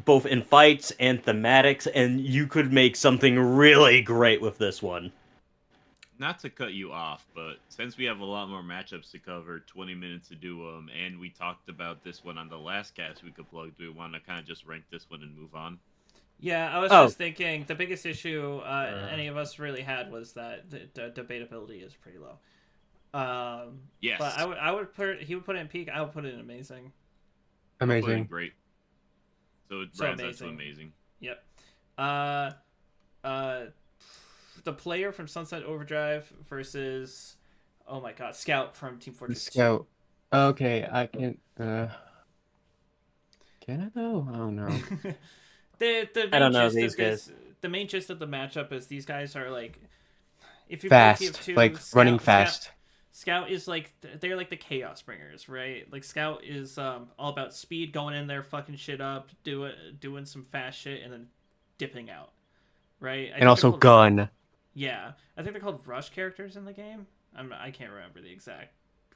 both in fights and thematics, and you could make something really great with this one. Not to cut you off, but since we have a lot more matchups to cover, 20 minutes to do them, and we talked about this one on the last cast we could plug, do we want to kind of just rank this one and move on? Yeah, I was just thinking the biggest issue any of us really had was that the debatability is pretty low. Yes. But he would put it in peak, I would put it in amazing. Amazing. Great. So it rounds out to amazing. Yep. the player from Sunset Overdrive versus, oh my god, Scout from Team Fortress 2. Scout. Okay, I can. Can I though? I don't know. the main I don't know gist these of this, guys. the main gist of the matchup is these guys are like, if you play Fast, TF2, like running fast. Scout is like they're like the chaos bringers, right? Like Scout is all about speed, going in there, fucking shit up, doing some fast shit, and then dipping out, right? And also gun. Yeah, I think they're called rush characters in the game. I can't remember the exact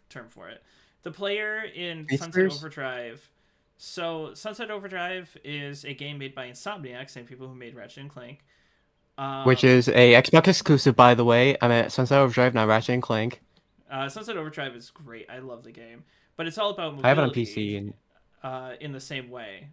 term for it. The player in Sunset Overdrive. So Sunset Overdrive is a game made by Insomniac, same people who made Ratchet and Clank. Which is a Xbox exclusive, by the way. I'm at Sunset Overdrive, not Ratchet and Clank. Sunset Overdrive is great. I love the game, but it's all about mobility. I have it on PC. And... in the same way.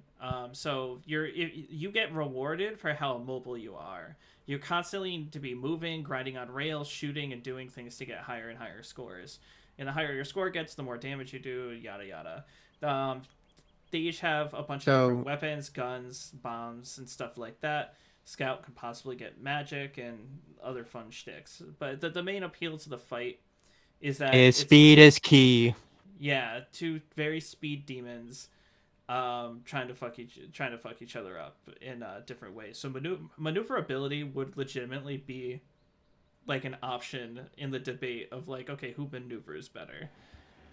So you get rewarded for how mobile you are. You constantly need to be moving, grinding on rails, shooting, and doing things to get higher and higher scores. And the higher your score gets, the more damage you do, yada yada. They each have a bunch of different weapons, guns, bombs, and stuff like that. Scout can possibly get magic and other fun shticks. But the main appeal to the fight is that speed is key. Yeah, two very speed demons trying to fuck each other up in different ways. So maneuverability would legitimately be like an option in the debate of like, okay, who maneuvers better?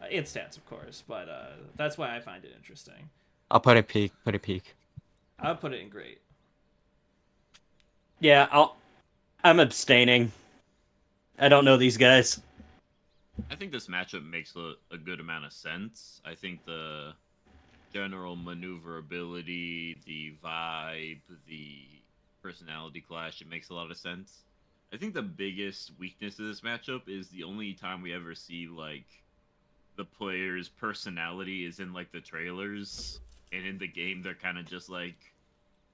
In stats, of course, but that's why I find it interesting. I'll put a peak. I'll put it in great. Yeah, I'm abstaining. I don't know these guys. I think this matchup makes a good amount of sense. I think the general maneuverability, the vibe, the personality clash, it makes a lot of sense. I think the biggest weakness of this matchup is the only time we ever see, like, the player's personality is in, like, the trailers. And in the game, they're kind of just, like...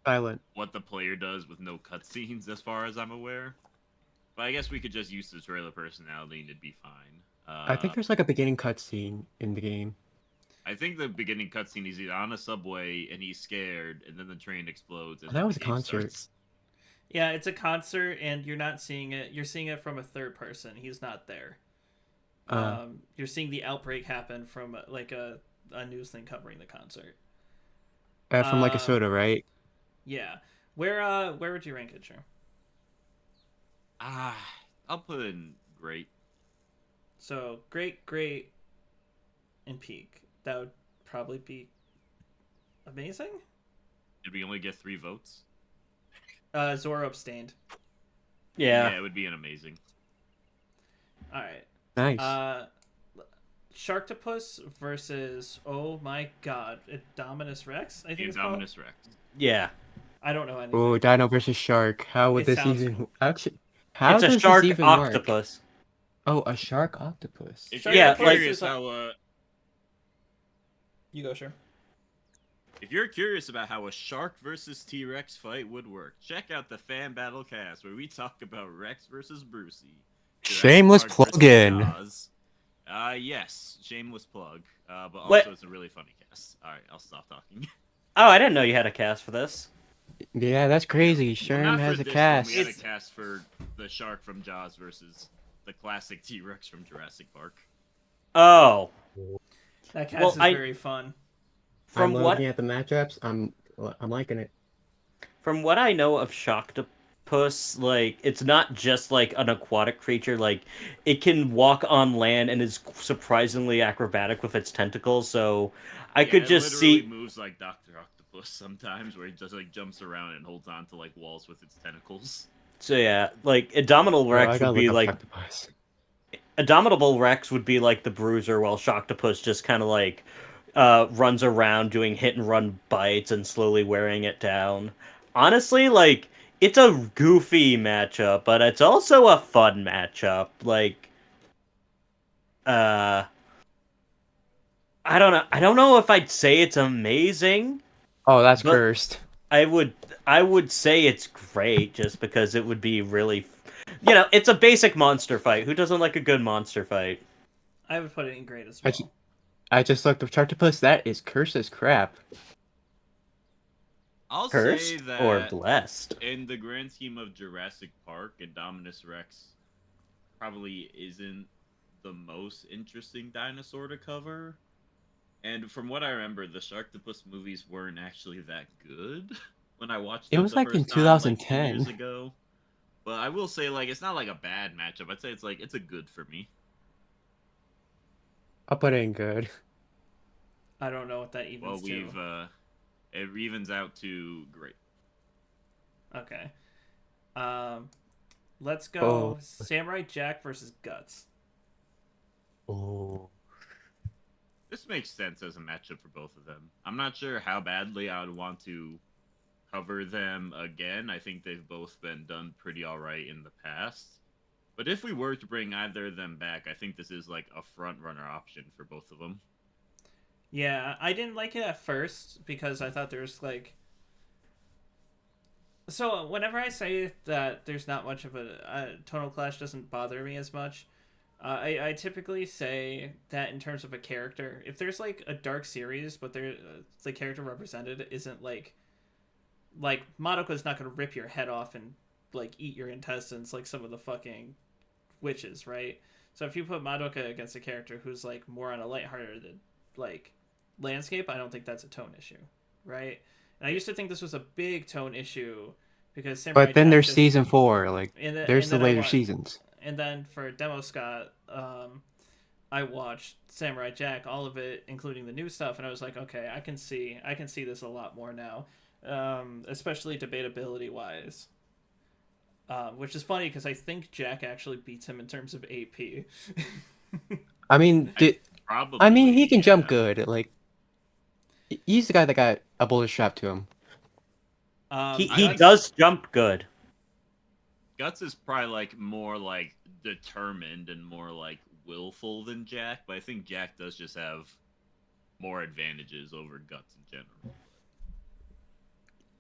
silent. What the player does with no cutscenes, as far as I'm aware. But I guess we could just use the trailer personality and it'd be fine. I think there's, like, a beginning cutscene in the game. I think the beginning cutscene is either on a subway and he's scared, and then the train explodes. And that was a concert. Starts. Yeah, it's a concert, and you're not seeing it. You're seeing it from a third person. He's not there. You're seeing the outbreak happen from like a news thing covering the concert. From like a soda, right? Yeah. Where would you rank it, Sure? I'll put it in great. So great, and peak. That would probably be amazing. Did we only get 3 votes? Zoro abstained. Yeah. Yeah, it would be an amazing. All right. Nice. Sharktopus versus, oh my god, Indominus Rex, I think it's called? Indominus Rex. Yeah. I don't know anything. Oh, Dino versus Shark. How would this even... Actually, how it's does a shark this even octopus. Work? Oh, a shark octopus. If you're curious how... You go, Sure. If you're curious about how a shark versus T-Rex fight would work, check out the Fan Battle Cast, where we talk about Rex versus Brucey. Shameless plug-in. Yes, shameless plug. But also it's a really funny cast. Alright, I'll stop talking. Oh, I didn't know you had a cast for this. Yeah, that's crazy. Sherm has a cast. We had a cast for the shark from Jaws versus the classic T-Rex from Jurassic Park. Oh. That cast is very fun. From looking at the matchups, I'm liking it. From what I know of Sharktopus, like, it's not just like an aquatic creature. Like, it can walk on land and is surprisingly acrobatic with its tentacles. So I could just see moves like Dr. Octopus sometimes, where he just like jumps around and holds on to like walls with its tentacles. So yeah, like Indomitable Rex would be like Octopus. Indomitable Rex would be like the Bruiser, while Sharktopus just kind of like runs around doing hit and run bites and slowly wearing it down. Honestly, like, it's a goofy matchup, but it's also a fun matchup. Like, I don't know if I'd say it's amazing. Oh, that's cursed. I would say it's great, just because it would be really, it's a basic monster fight. Who doesn't like a good monster fight? I would put it in great as well. I just looked up Sharktopus. That is cursed as crap. I'll say Cursed that or blessed? in the grand scheme of Jurassic Park, Indominus Rex probably isn't the most interesting dinosaur to cover. And from what I remember, the Sharktopus movies weren't actually that good when I watched It them was the like in first time, like 2 years 2010. ago. But I will say, like, it's not like a bad matchup. I'd say it's a good for me. I'll put it in good. I don't know what that Well, evens to. it evens out to great. Okay. Um, let's go Oh. Samurai Jack versus Guts. Oh. This makes sense as a matchup for both of them. I'm not sure how badly I would want to cover them again. I think they've both been done pretty alright in the past. But if we were to bring either of them back, I think this is like a front runner option for both of them. Yeah, I didn't like it at first because I thought there was like. So whenever I say that there's not much of a tonal clash doesn't bother me as much, I typically say that in terms of a character, if there's like a dark series, but the character represented isn't like Madoka's not gonna rip your head off and like eat your intestines like some of the fucking witches, right? So if you put Madoka against a character who's like more on a lighthearted like landscape, I don't think that's a tone issue, right? And I used to think this was a big tone issue because Samurai But then Jack there's just, season 4. Like, and then, there's and the then I later want, seasons. and then for Demo Scott, I watched Samurai Jack, all of it, including the new stuff, and I was like, okay, I can see this a lot more now, especially debatability wise. Which is funny because I think Jack actually beats him in terms of AP. I mean, Probably. he can jump yeah. good. Like, he's the guy that got a bullet strapped to him. He Guts- does jump good. Guts is probably like more like determined and more like willful than Jack, but I think Jack does just have more advantages over Guts in general.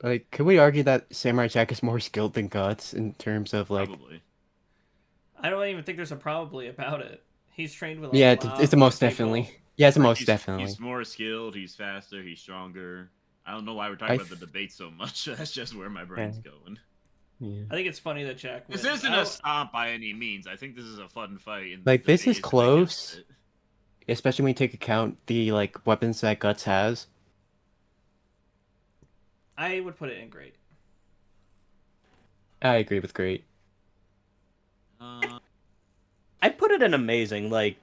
Like, could we argue that Samurai Jack is more skilled than Guts in terms of like? Probably. I don't even think there's a probably about it. He's trained with a Yeah, lot it's the more most people. definitely. Yeah, it's the most He's, definitely. He's more skilled, he's faster, he's stronger. I don't know why we're talking about the debate so much. That's just where my brain's going. Yeah. I think it's funny that Jack wins. This isn't a stomp by any means. I think this is a fun fight. And Like, the this is debate close. against it. Especially when you take account the like weapons that Guts has. I would put it in great. I agree with great. I put it in amazing. Like,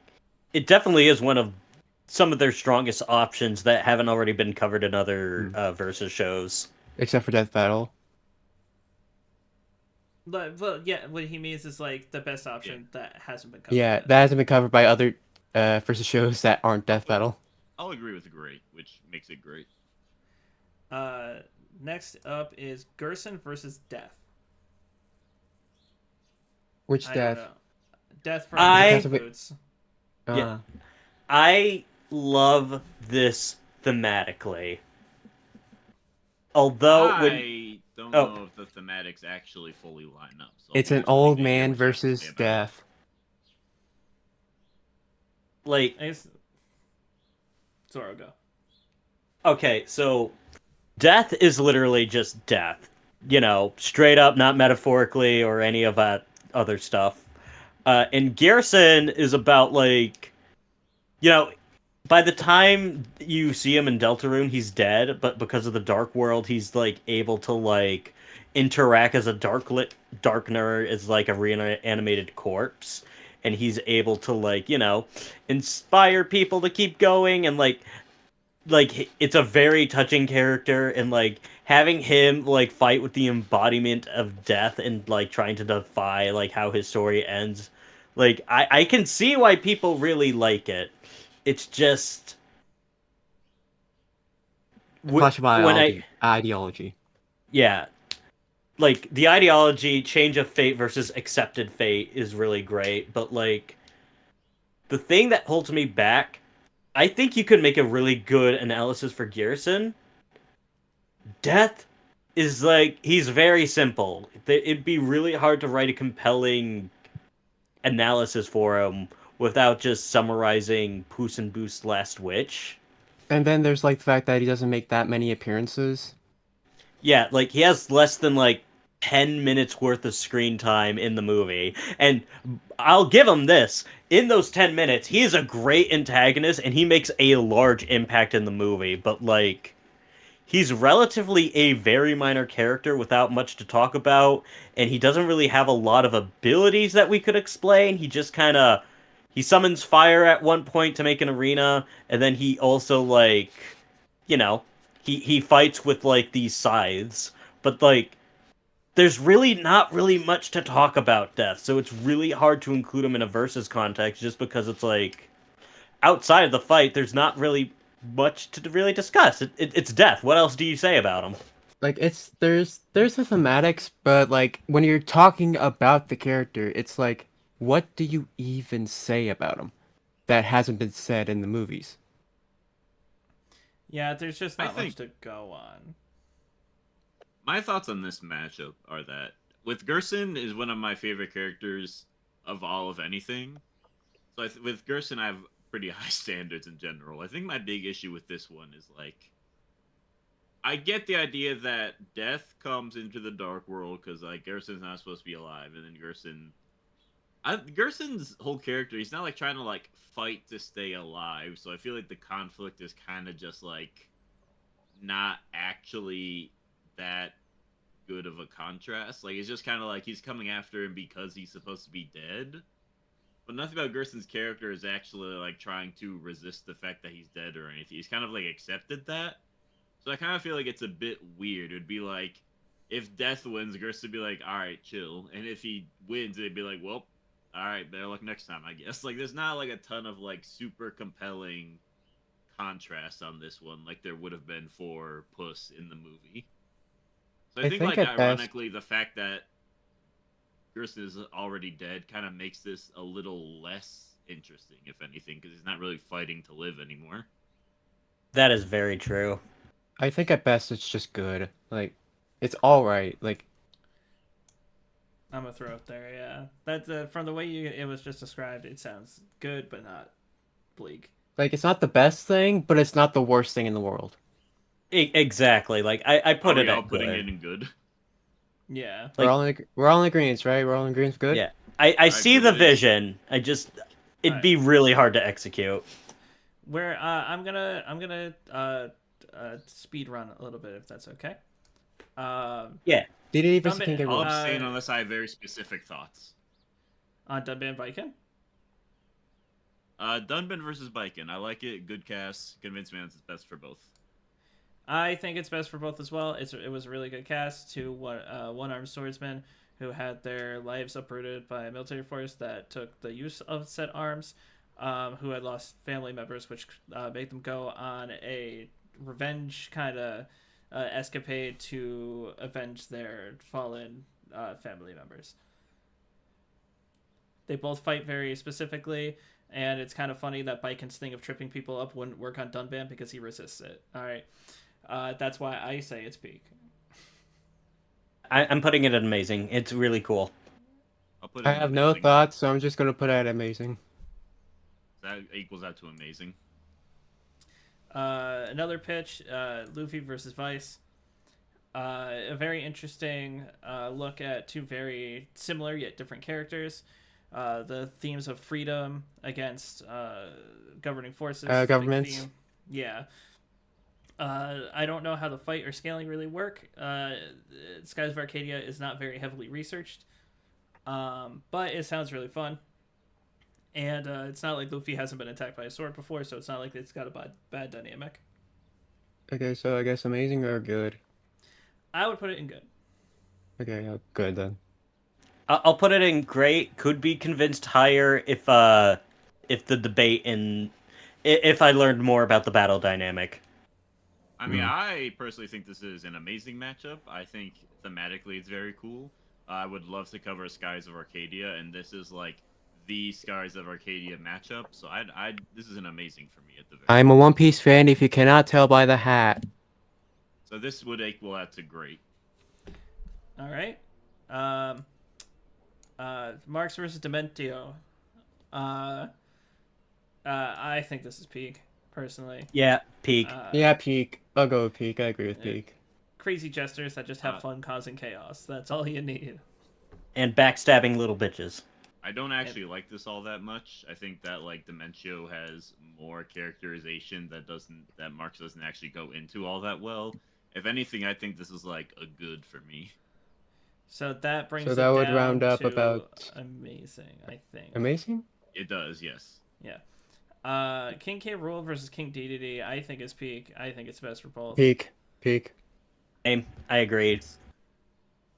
it definitely is one of some of their strongest options that haven't already been covered in other versus shows. Except for Death Battle. But yeah, what he means is like the best option that hasn't been covered. Yeah, yet. that hasn't been covered by other versus shows that aren't Death Battle. I'll agree with great, which makes it great. Next up is Gerson versus Death. Which I Death? don't know. Death from I- Boots. Yeah. I love this thematically. Although I don't know if the thematics actually fully line up. So It's an old man versus Death. like, I guess Zoro, go. okay, so death is literally just death. You know, straight up, not metaphorically or any of that other stuff. And Garrison is about, like, you know, by the time you see him in Deltarune, he's dead, but because of the Dark World, he's, like, able to, like, interact as a Darkner, as, like, a reanimated corpse. And he's able to, like, you know, inspire people to keep going, and, like, it's a very touching character, and, like, having him, like, fight with the embodiment of death and, like, trying to defy, like, how his story ends, like, I can see why people really like it. It's just... Clash of ideology. Yeah. Like, the ideology, change of fate versus accepted fate is really great, but, like, the thing that holds me back, I think you could make a really good analysis for Garrison. Death is, like, he's very simple. It'd be really hard to write a compelling analysis for him without just summarizing Puss in Boots' Last Witch. And then there's like the fact that he doesn't make that many appearances. Yeah, like he has less than like 10 minutes worth of screen time in the movie. And I'll give him this. In those 10 minutes, he is a great antagonist and he makes a large impact in the movie, but like he's relatively a very minor character without much to talk about, and he doesn't really have a lot of abilities that we could explain. He just kind of he summons fire at one point to make an arena, and then he also like, you know, he fights with like these scythes, but like there's really not really much to talk about Death, so it's really hard to include him in a versus context just because it's like outside of the fight, there's not really much to really discuss. It's Death. What else do you say about him? Like there's the thematics, but like when you're talking about the character, it's like what do you even say about him that hasn't been said in the movies? Yeah, there's just I not much think- to go on. My thoughts on this matchup are that with Gerson is one of my favorite characters of all of anything. So with Gerson, I have pretty high standards in general. I think my big issue with this one is like, I get the idea that Death comes into the Dark World because like Gerson's not supposed to be alive, and then Gerson's whole character, he's not like trying to like fight to stay alive. So I feel like the conflict is kind of just like not actually that good of a contrast. Like it's just kind of like he's coming after him because he's supposed to be dead. But nothing about Gerson's character is actually like trying to resist the fact that he's dead or anything. He's kind of like accepted that. So I kind of feel like it's a bit weird. It'd be like if Death wins, Gerson would be like, "All right, chill," and if he wins, it'd be like, "Well, all right, better luck next time, I guess." Like there's not like a ton of like super compelling contrast on this one, like there would have been for Puss in the movie. So I think like at best- ironically, the fact that Gerson is already dead kind of makes this a little less interesting, if anything, because he's not really fighting to live anymore. That is very true. I think at best it's just good. Like it's all right. Like I'm gonna throw it there. Yeah, that's from the way it was just described. It sounds good, but not bleak. it's not the best thing, but it's not the worst thing in the world. Exactly. Like I put Are it we all at putting good. it in good? Yeah. We're Like- all we're all in agreement, right? We're all in agreement. Good. Yeah. I see the agree with it. vision. It'd be really hard to execute. Where I'm gonna speed run a little bit if that's okay. Yeah. Did it even Dumb it- think it I'll was? abstain unless I have very specific thoughts. On Dunban Viking. Dunban versus Biken. I like it. Good cast. Convince me it's best for both. I think it's best for both as well. It was a really good cast to one-armed swordsmen who had their lives uprooted by a military force that took the use of said arms, who had lost family members, which made them go on a revenge kind of escapade to avenge their fallen family members. They both fight very specifically, and it's kind of funny that Biken's thing of tripping people up wouldn't work on Dunban because he resists it. All right. That's why I say it's peak. I'm putting it at amazing. It's really cool. I'll put it I in have no amazing. thoughts, so I'm just gonna put it at amazing. That equals out to amazing. Another pitch, Luffy versus Vice. A very interesting look at two very similar yet different characters. The themes of freedom against governing forces. is a big Governments. theme. Yeah. I don't know how the fight or scaling really work. Skies of Arcadia is not very heavily researched, but it sounds really fun. And it's not like Luffy hasn't been attacked by a sword before, so it's not like it's got a bad dynamic. Okay, so I guess amazing or good. I would put it in good. Okay, good then. I'll put it in great. Could be convinced higher if the debate if I learned more about the battle dynamic. I mean, I personally think this is an amazing matchup. I think thematically it's very cool. I would love to cover Skies of Arcadia, and this is like the Skies of Arcadia matchup. So this is an amazing for me at the very. I'm a One Piece fan. If you cannot tell by the hat. So this would equal out to great. All right. Marx versus Dementio. I think this is peak, personally. Yeah, peak. Yeah, peak. I'll go with peak. I agree with Yeah. peak. crazy jesters that just have fun causing chaos. That's all you need. And backstabbing little bitches. I don't actually like this all that much. I think that like Dementio has more characterization that Marx doesn't actually go into all that well. If anything, I think this is like a good for me. So that brings So it that would down round up to about amazing, I think. amazing. It does, yes. Yeah. King K. Rool versus King DDD, I think is peak. I think it's best for both. Peak. Same. I agree.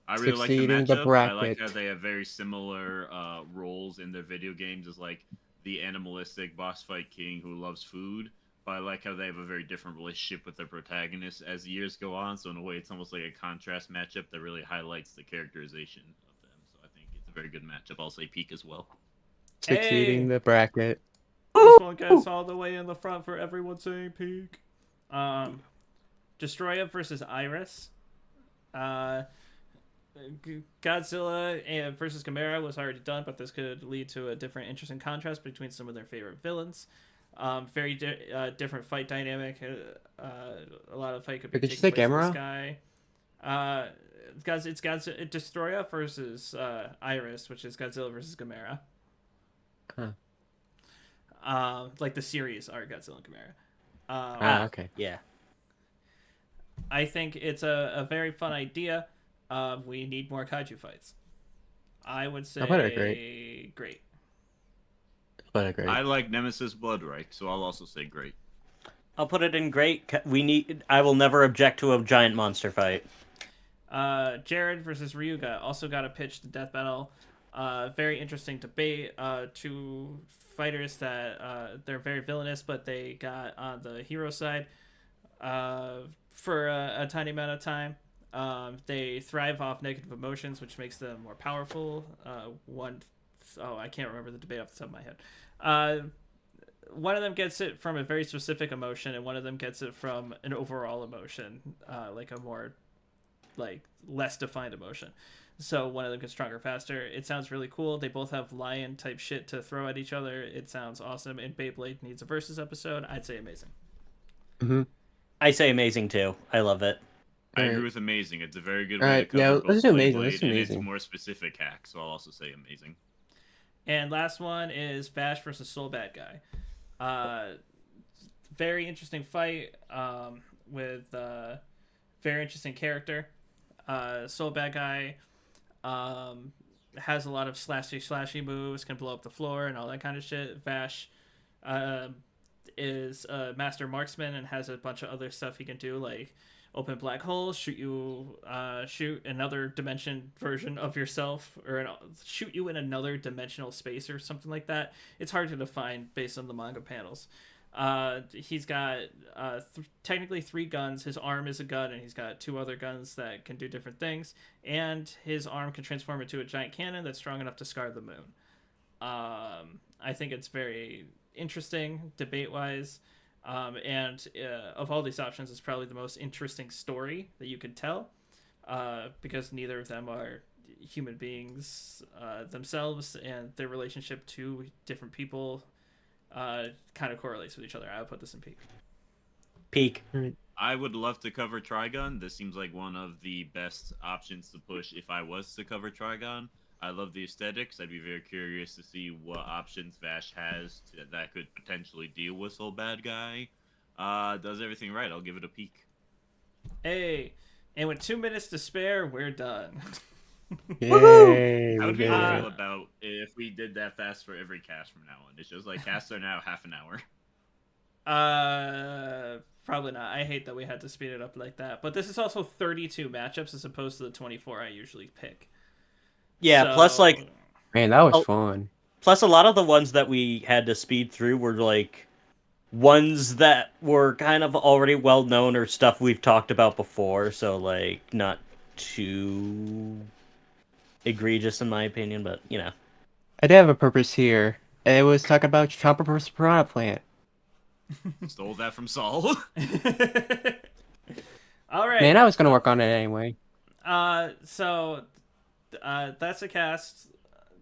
I really like the Succeeding the matchup. I like bracket. how they have very similar roles in their video games as like the animalistic boss fight king who loves food. But I like how they have a very different relationship with their protagonists as the years go on. So in a way, it's almost like a contrast matchup that really highlights the characterization of them. So I think it's a very good matchup. I'll say peak as well. Succeeding the bracket. This one gets all the way in the front for everyone saying peak. Destroya versus Iris. Godzilla versus Gamera was already done, but this could lead to a different interesting contrast between some of their favorite villains. Very different fight dynamic. A lot of fight could be Did you taking say place in the Gamera? sky. It's Godzilla, Destroya versus Iris, which is Godzilla versus Gamera. Like the series are Godzilla and Gamera. Okay. Yeah. I think it's a very fun idea. We need more kaiju fights. I would say I'll put it great. But agree. I like Nemesis Bloodreich, so I'll also say great. I'll put it in great. I will never object to a giant monster fight. Jared versus Ryuga also got a pitch to death battle. Very interesting debate. Two fighters that they're very villainous, but they got on the hero side for a tiny amount of time. They thrive off negative emotions, which makes them more powerful. I can't remember the debate off the top of my head. One of them gets it from a very specific emotion, and one of them gets it from an overall emotion, like a more less defined emotion. So one of them gets stronger faster. It sounds really cool. They both have lion type shit to throw at each other. It sounds awesome. And Beyblade needs a versus episode. I'd say amazing. Mm-hmm. I say amazing too. I love it. I Alright. agree with amazing. It's a very good Alright, way to cover yeah, both let's do Blade amazing, Blade, let's do and it's amazing. more specific hack, so I'll also say amazing. And last one is Vash versus Soul Bad Guy. Very interesting fight with very interesting character. Soul Bad Guy has a lot of slashy moves, can blow up the floor and all that kind of shit. Vash is a master marksman and has a bunch of other stuff he can do, like open black holes, shoot another dimension version of yourself, or shoot you in another dimensional space or something like that. It's hard to define based on the manga panels. He's got technically 3 guns. His arm is a gun, and he's got 2 other guns that can do different things. And his arm can transform into a giant cannon that's strong enough to scar the moon. I think it's very interesting debate-wise. And of all these options, it's probably the most interesting story that you could tell, because neither of them are human beings themselves, and their relationship to different people kind of correlates with each other. I would put this in peak. Peak. I would love to cover Trigon. This seems like one of the best options to push if I was to cover Trigon. I love the aesthetics. I'd be very curious to see what options Vash has that could potentially deal with Soul Bad Guy. Does everything right. I'll give it a peek. Hey, and with 2 minutes to spare, we're done. Yay! How would we people did it. feel about if we did that fast for every cast from now on? It's just like casts are now half an hour. Probably not. I hate that we had to speed it up like that. But this is also 32 matchups as opposed to the 24 I usually pick. Yeah, So- plus like Man, that was Oh. fun. plus a lot of the ones that we had to speed through were like ones that were kind of already well known or stuff we've talked about before, so like not too egregious in my opinion, but you know. I did have a purpose here. It was talking about Chopper versus Piranha Plant. Stole that from Saul. All right. Man, I was gonna work on it anyway. So that's a cast.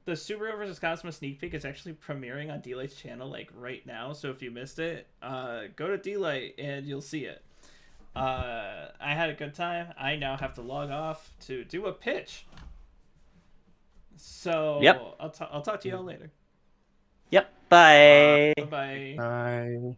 The Subaru vs. Kazuma sneak peek is actually premiering on D-Light's channel like right now. So if you missed it, go to D-Light and you'll see it. I had a good time. I now have to log off to do a pitch. So Yep. I'll talk to y'all later. Yep. Bye. Bye-bye. Bye.